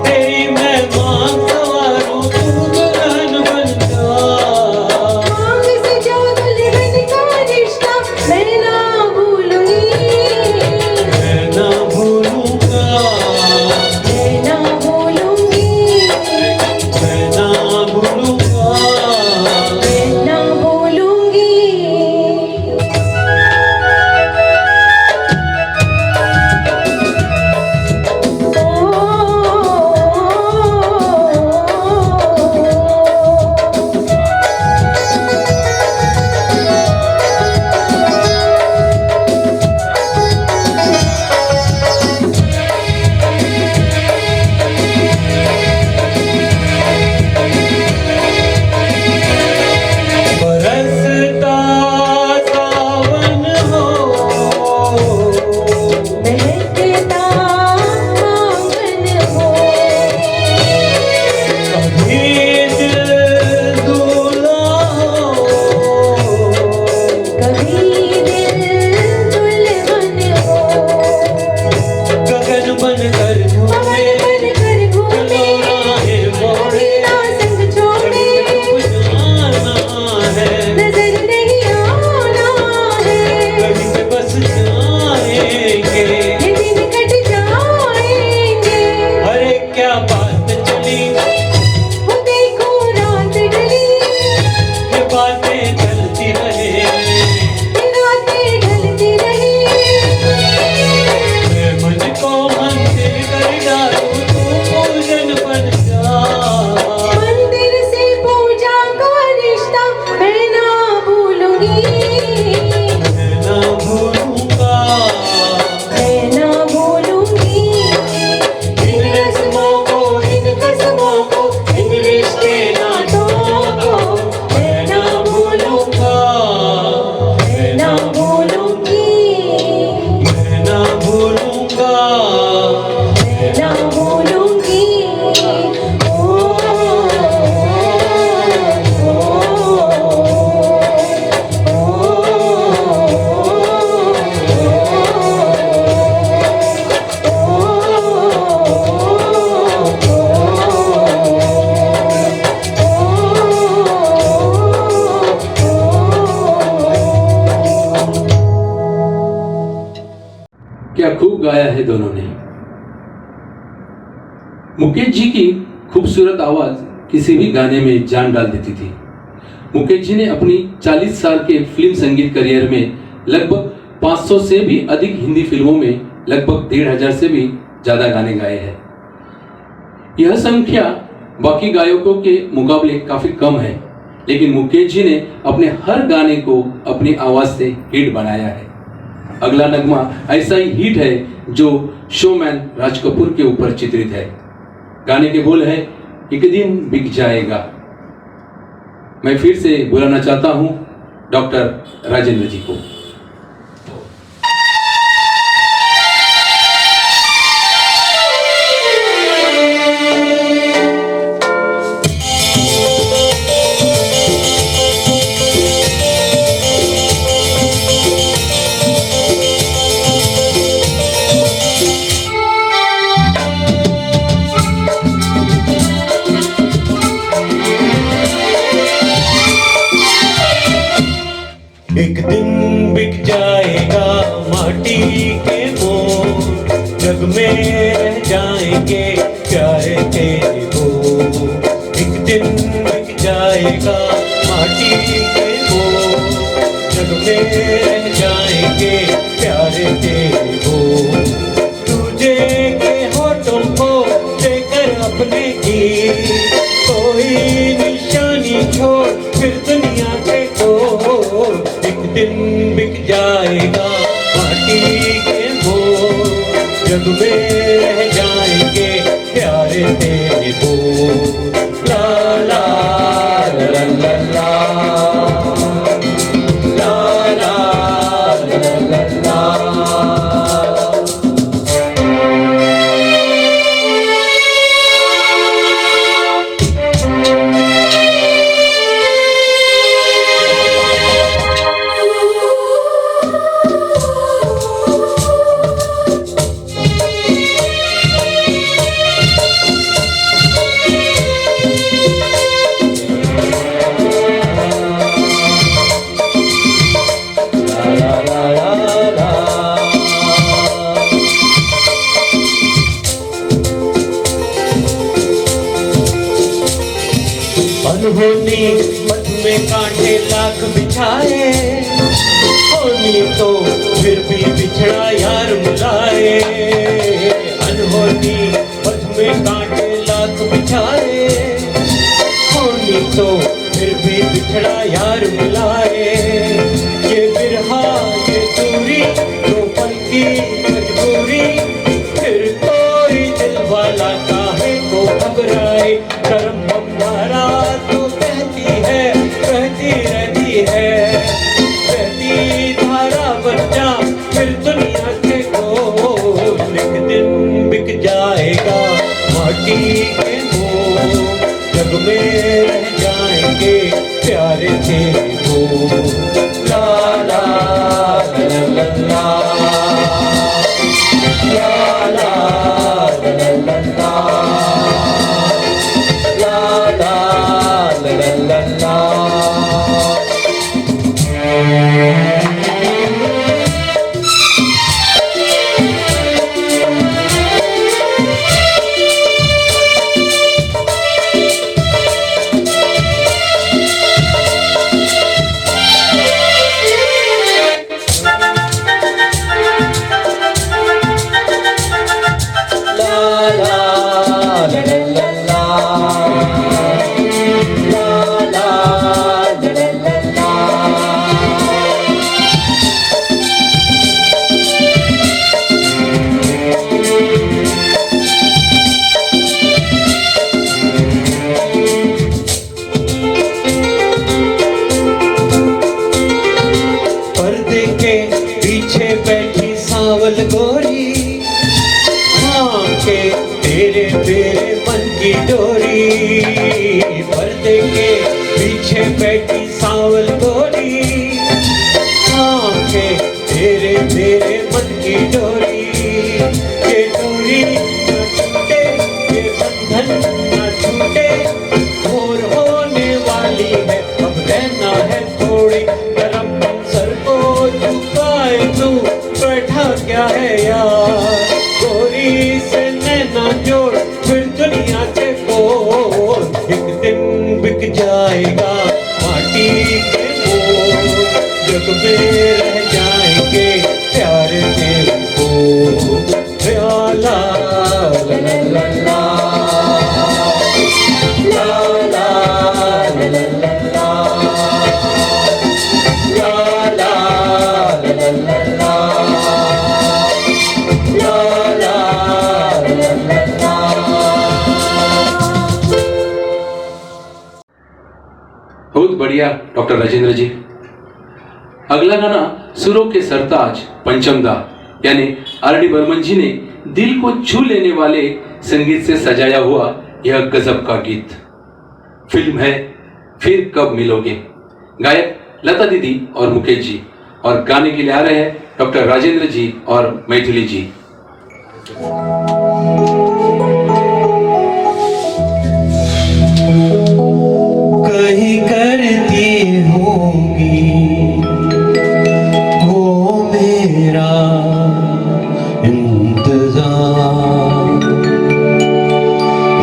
तेरी मैं मान सवारूं तू दुल्हन बन जा मांग से जो दुल्हन का रिश्ता मैं ना भूलूंगी डालूं तू पूजन बन जा। मंदिर से पूजा का रिश्ता मैं ना भूलूंगी, मैं ना भूलूंगा, मैं ना भूलूंगी। इन रस्मों को, इन कसमों को, इन रिश्ते नातों को मैं ना भूलूंगा, मैं ना भूलूंगी, मैं ना भूलूंगा। मैं ना भूलूंगी। ओ, क्या खूब गाया है दोनों ने। मुकेश जी की खूबसूरत आवाज किसी भी गाने में जान डाल देती थी। मुकेश जी ने अपनी 40 साल के फिल्म संगीत करियर में लगभग 500 से भी अधिक हिंदी फिल्मों में लगभग 1500 से भी ज्यादा गाने गाए हैं। यह संख्या बाकी गायकों के मुकाबले काफी कम है, लेकिन मुकेश जी ने अपने हर गाने को अपनी आवाज से हिट बनाया है। अगला नगमा ऐसा ही हिट है जो शोमैन राज कपूर के ऊपर चित्रित है। गाने के बोल है एक दिन बिक जाएगा। मैं फिर से बुलाना चाहता हूं डॉक्टर राजेंद्र जी को। एक दिन बिक जाएगा माटी के मोह, जग में रह जाएंगे प्यारे तेरे वो। एक दिन बिक जाएगा माटी के मोह, जग में रह जाएंगे प्यारे तेरे वो। तुझे के होठों को देकर अपने की कोई निशानी छोड़ फिर दुनिया के को। एक दिन बिक जाएगा माटी के मोह, जग में रह जाएंगे प्यारे तेरे वो। ला ला ला ला ला ला ला ला ला ला। अनहोनी मत में कांटे लाख बिछाए, होनी तो फिर भी बिछड़ा यार मिलाए। अनहोनी मत में कांटे लाख बिछाए, होनी तो फिर भी बिछड़ा यार मिलाए। ये बिरहा ये दूरी दो पल की मजबूरी, फिर कोई दिल वाला काहे को घबराए। करम बम्बारा तो कहती है, कहती रहती है, कहती धारा बन जा फिर दुनिया के को। एक दिन बिक जाएगा माटी के मोह, जग में रह जाएंगे प्यारे तेरे को। ला ला ला ला ला ला ला ला ला ला ला ला। मेरे मन की डोरी, पर्दे के पीछे बैठी सांवल गोरी, आंखें तेरे मेरे मन की डोरी, ये डोरी न छूटे, ये बंधन न छूटे, भोर होने वाली है, अब रहना है थोड़ी, गरम सर को झुकाए तू बैठा क्या है यार, गोरी से नैना जोड़ फिर दुनिया से बोल, एक दिन बिक जाएगा माटी के मोल, जग में रह जाएंगे प्यार के फूल, ला ला ला ला ला ला ला ला बहुत बढ़िया डॉक्टर राजेंद्र जी। अगला गाना सुरों के सरताज पंचमदा यानी आर डी बर्मन जी ने दिल को छू लेने वाले संगीत से सजाया हुआ यह गजब का गीत। फिल्म है फिर कब मिलोगे, गायक लता दीदी और मुकेश जी, और गाने के लिए आ रहे हैं डॉक्टर राजेंद्र जी और मैथिली जी। कहीं करती होगी वो मेरा इंतजार,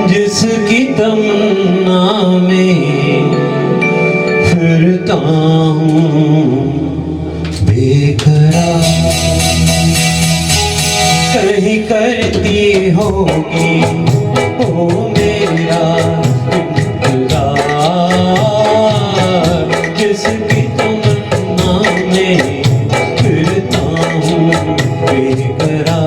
जिसकी तमन्ना में फिरता हूँ बेकरार, कहीं करती होगी वो मेरा जिसकी तमन्ना में फिरता हूँ बेकरार।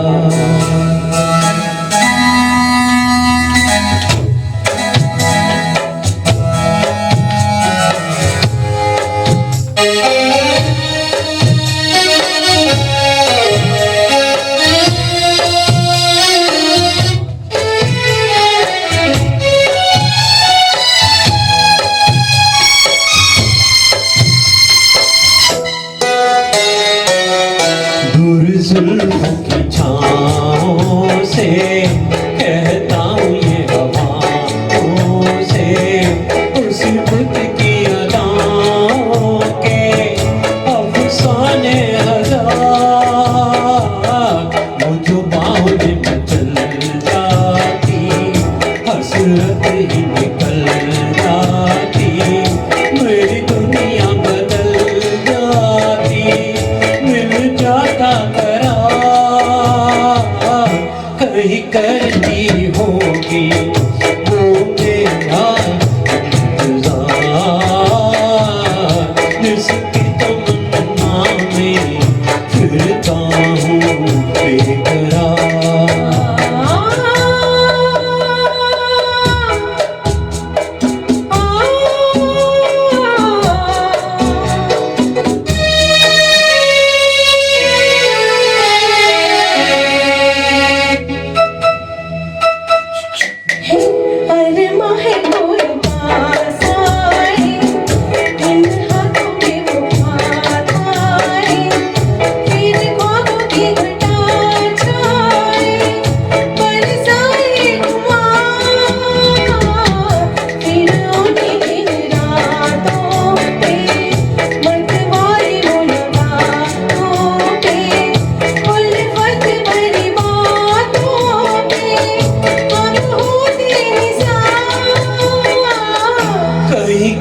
जुल्फों की छाँव से कहता हूँ ये हवाओं से, उस खुद की अदाओं के अफसाने हजार, वो जो बाहों में चल जाती हसरत ही निकल जाती, मेरी दुनिया बदल जाती, मिल जाता कहीं करती होगी वो मेरा इंतजार, जिसकी तमन्ना में फिरता हूँ बेकरार।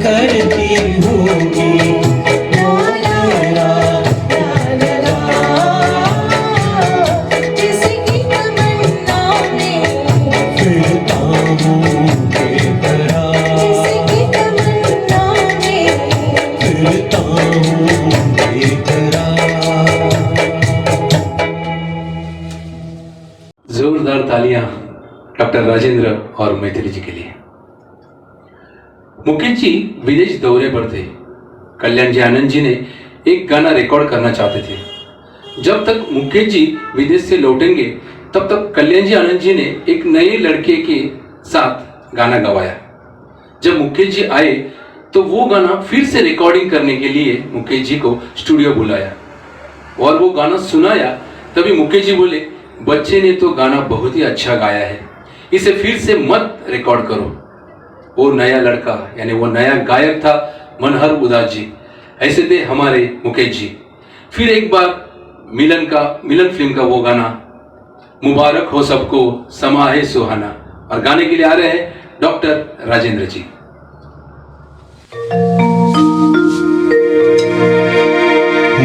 करती होगी वो मेरा जिसकी तमन्ना में फिरता हूँ बेकरार, जिसकी तमन्ना में फिरता हूँ बेकरार। जोरदार तालियां डॉक्टर राजेंद्र और मैथिली जी के लिए। मुकेश जी विदेश दौरे पर थे। कल्याण जी आनंद जी ने एक गाना रिकॉर्ड करना चाहते थे। जब तक मुकेश जी विदेश से लौटेंगे तब तक कल्याण जी आनंद जी ने एक नए लड़के के साथ गाना गवाया। जब मुकेश जी आए तो वो गाना फिर से रिकॉर्डिंग करने के लिए मुकेश जी को स्टूडियो बुलाया और वो गाना सुनाया। तभी मुकेश जी बोले, बच्चे ने तो गाना बहुत ही अच्छा गाया है, इसे फिर से मत रिकॉर्ड करो। वो नया लड़का यानी वो नया गायक था मनहर उदास जी, ऐसे थे हमारे मुकेश जी। फिर एक बार मिलन फिल्म का वो गाना मुबारक हो सबको समा है सुहाना, और गाने के लिए आ रहे हैं डॉक्टर राजेंद्र जी।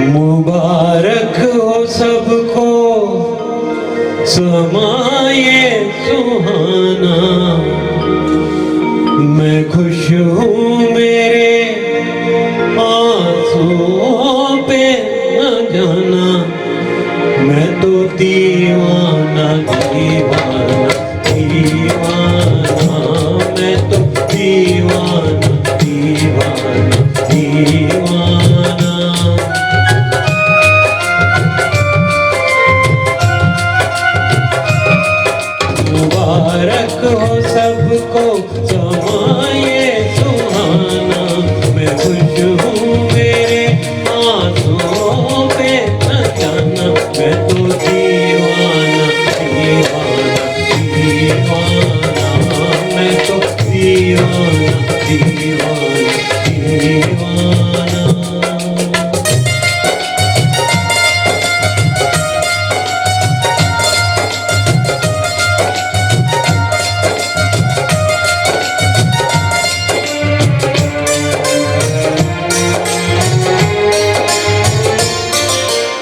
मुबारक हो सबको समाये सुहाना, मैं खुश हूँ मेरे आंसुओं पे न जाना, मैं तो दीवाना दीवाना दीवाना, मैं तो दीवाना दीवाना दीवाना। मुबारक हो सबको समाये सुहाना, मैं खुश हूँ मेरे आंसुओं पे न जाना, मैं तो दीवाना दीवाना दीवाना, मैं तो दीवाना दीवाना दीवाना।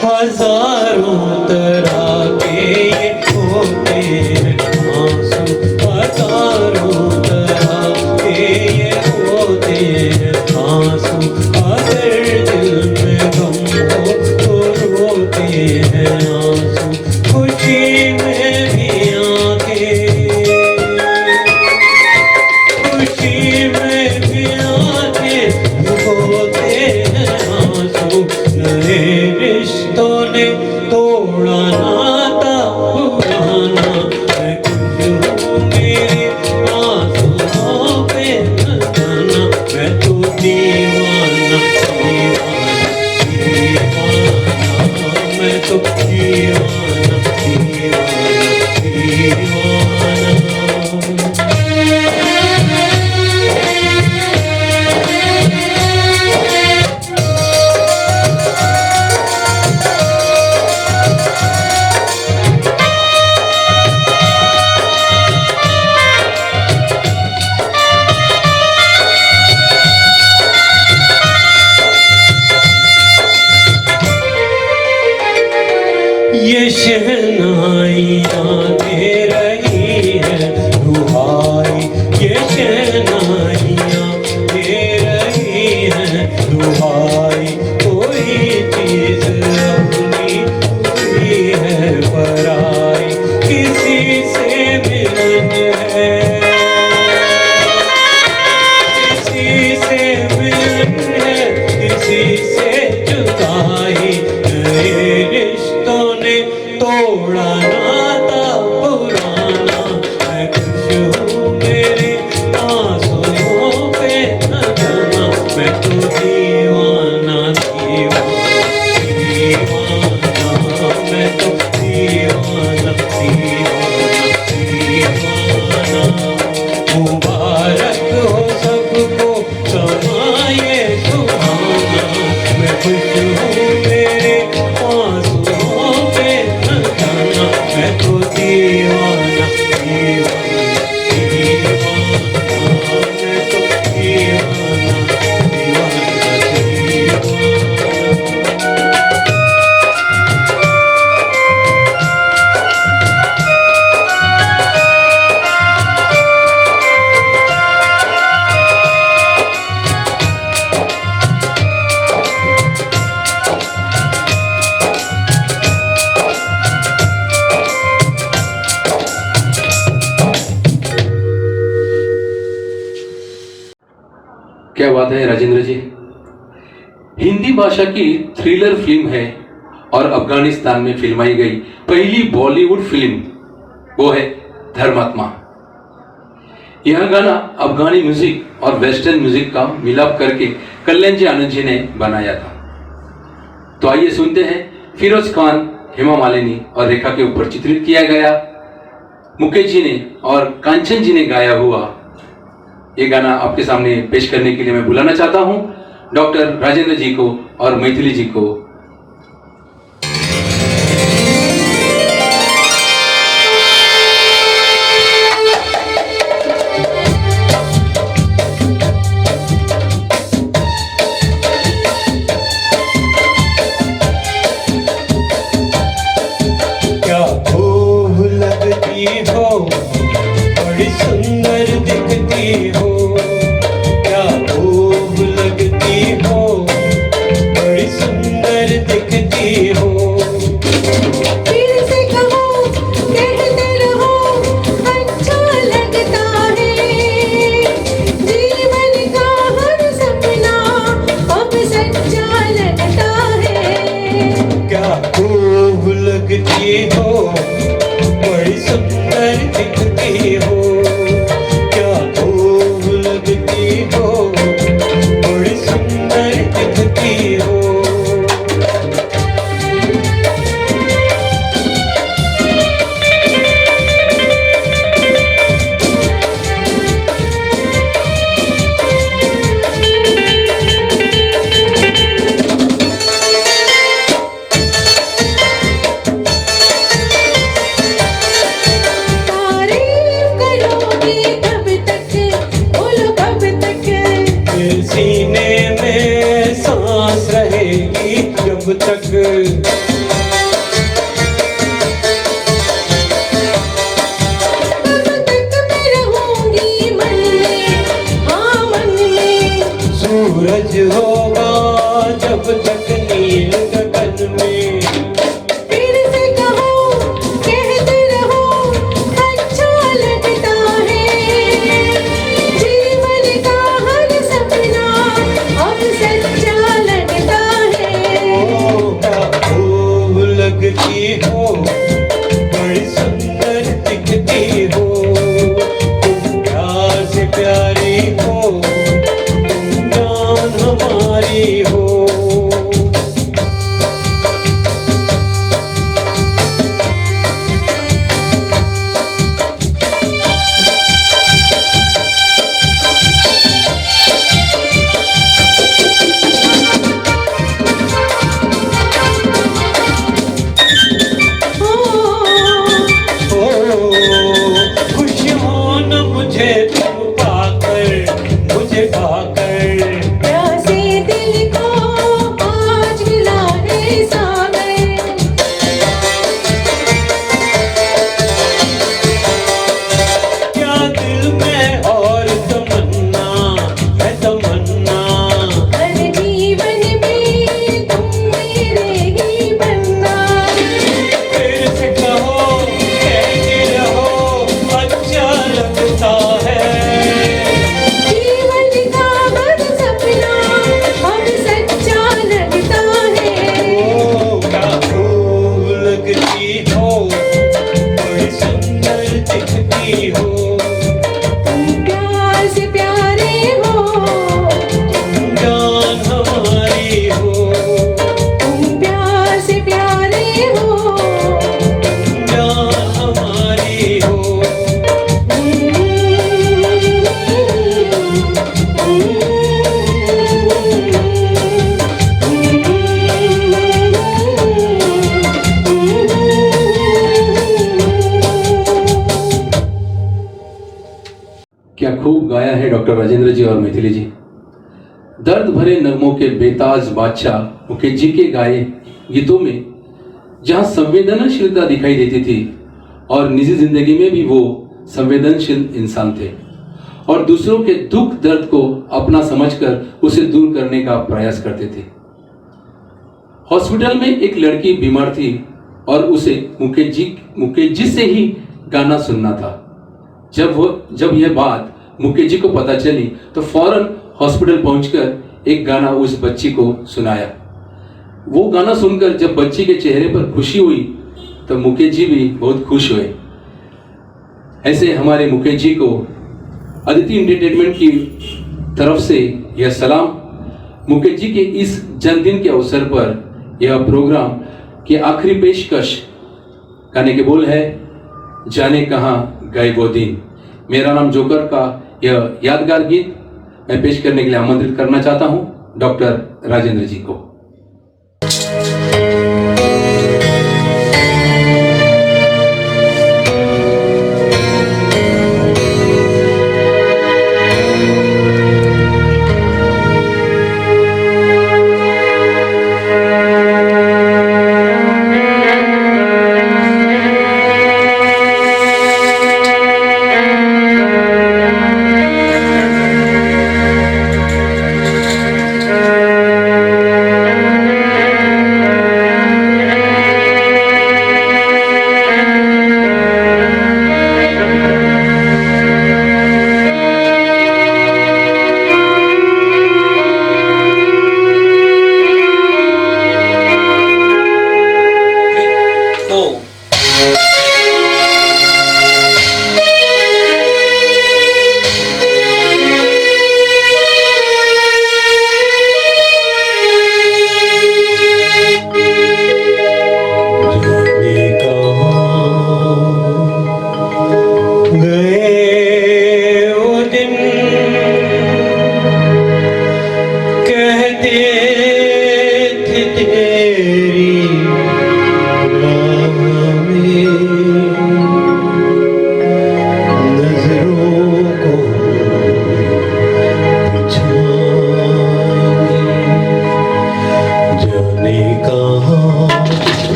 हजारों तरह के ये होते हैं आंसू, हजारों तरह के ये होते हैं आंसू, अगर दिल में गम हो तो रोते हैं आंसू, खुशी में भी आके खुशी में भी आके होते हैं आंसू। नए रिश्तों ने तोड़ा नाता पुराना, मैं खुश हूँ मेरे आंसुओं पे न जाना, मैं तो दीवाना दीवाना दीवाना, मैं तो दीवाना दीवाना दीवाना। ये शहनाइयाँ दे रही है दुहाई, ये शहनाइयाँ दे रही है दुहाई, कोई चीज अपनी हुई है पराई, किसी से मिलन है किसी से मिलन है किसी से जुदाई, नए रिश्तों ने तोड़ा नाता पुराना, मैं खुश हूँ मेरे आंसुओं पे न जाना, मैं तो दीवाना दीवाना दीवाना, मैं तो दीवाना दीवाना दीवाना। मुबारक हो सबको समाये सुहाना, मैं खुश हूँ मेरे आंसुओं पे न जाना, मैं तो दीवाना दीवाना दीवाना, मैं तो दीवाना दीवाना दीवाना। क्या बात है राजेंद्र जी। हिंदी भाषा की थ्रिलर फिल्म है और अफगानिस्तान में फिल्माई गई पहली बॉलीवुड फिल्म वो है धर्मात्मा। यह गाना अफगानी म्यूजिक और वेस्टर्न म्यूजिक का मिलाप करके कल्याण जी आनंद जी ने बनाया था। तो आइए सुनते हैं फिरोज खान, हेमा मालिनी और रेखा के ऊपर चित्रित किया गया, मुकेश जी ने और कांचन जी ने गाया हुआ ये गाना आपके सामने पेश करने के लिए मैं बुलाना चाहता हूं डॉक्टर राजेंद्र जी को और मैथिली जी को। क्या खूब लगती हो, बड़ी सुंदर दिखती हो, क्या खूब लगती हो, बड़ी सुंदर दिखती हो। फिर से कहो, कहते रहो, अच्छा लगता है। जीवन का हर सपना अब सच्चा लगता है। क्या खूब लगती हो, बड़ी सुंदर दिखती हो, क्या खूब लगती हो, बड़ी सुंदर दिखती हो। तारीफ करोगे कब तक, बोलो कब तक। दिल सीने में सांस रहेगी जब तक, तब तक मैं रहूंगी मन में, हाँ मन में। सूरज होगा जब तक नील गगन में। फिर से कहो, कहते रहो, अच्छा लगता है। जीवन का हर सपना अब सच्चा लगता है। ओ क्या खूब लगती हो, बड़ी सुंदर दिखती हो, तुम प्यार से प्यारी हो, तुम जान हमारी हो। ओ, खुश हो न मुझे तुम पाकर, मुझे पाकर। प्यासे दिल को आज मिला है सागर। क्या दिल में और तमन्ना है, तमन्ना। हर जीवन में तुम मेरे ही बनना। फिर से कहो, कहते रहो, अच्छा लगता है। जीवन का हर सपना अब सच्चा लगता है। ओ क्या खूब लगती हो, बड़ी सुंदर दिखती हो, तुम प्यार से प्यारे हो, तुम जान हमारी हो, तुम प्यार से प्यारे हो। तुम जान हमारी हो। क्या खूब गाया है डॉक्टर राजेंद्र जी और मैथिली जी। दर्द भरे नगमों के बेताज बादशाह मुकेश जी के गाए गीतों में जहां संवेदनशीलता दिखाई देती थी और निजी जिंदगी में भी वो संवेदनशील इंसान थे और दूसरों के दुख दर्द को अपना समझकर उसे दूर करने का प्रयास करते थे। हॉस्पिटल में एक लड़की बीमार थी और उसे मुकेश जी से ही गाना सुनना था। जब यह बात मुकेश जी को पता चली तो फौरन हॉस्पिटल पहुंचकर एक गाना उस बच्ची को सुनाया। वो गाना सुनकर जब बच्ची के चेहरे पर खुशी हुई तो मुकेश जी भी बहुत खुश हुए। ऐसे हमारे मुकेश जी को अदिति एंटरटेनमेंट की तरफ से यह सलाम। मुकेश जी के इस जन्मदिन के अवसर पर यह प्रोग्राम की आखिरी पेशकश गाने के बोल है, जाने कहाँ गए वो दिन। मेरा नाम जोकर का यह यादगार गीत मैं पेश करने के लिए आमंत्रित करना चाहता हूं डॉक्टर राजेंद्र जी को।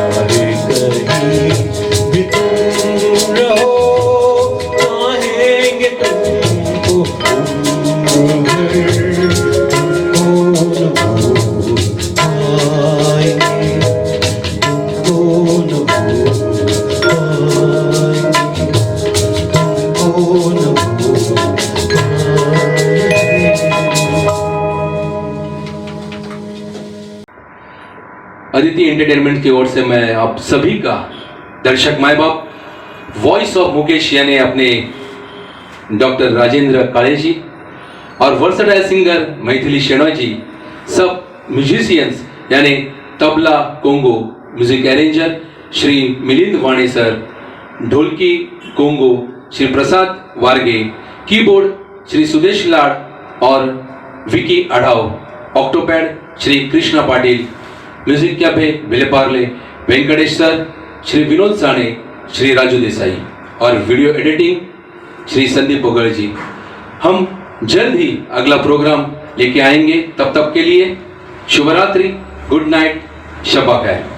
चाहे कहीं अदिति एंटरटेनमेंट की ओर से मैं आप सभी का, दर्शक माए बाप, वॉइस ऑफ मुकेश यानी अपने डॉक्टर राजेंद्र काळे जी और वर्सटाइल सिंगर मैथिली शेणॉय जी, सब म्यूजिशियंस यानी tabla conga music arranger Shri Milind Vane sir, dholki conga Shri Prasad Varge, keyboard Shri Sudesh Lad और Vicky Adhav, octopad Shri Krishna Patil, music cafe Vile Parle Venkatesh sir, Shri Vinod Sane, Shri Raju Desai और वीडियो एडिटिंग श्री संदीप पोगल जी। हम जल्द ही अगला प्रोग्राम लेके आएंगे, तब तक के लिए शुभ रात्रि, गुड नाइट, शब्बा खैर।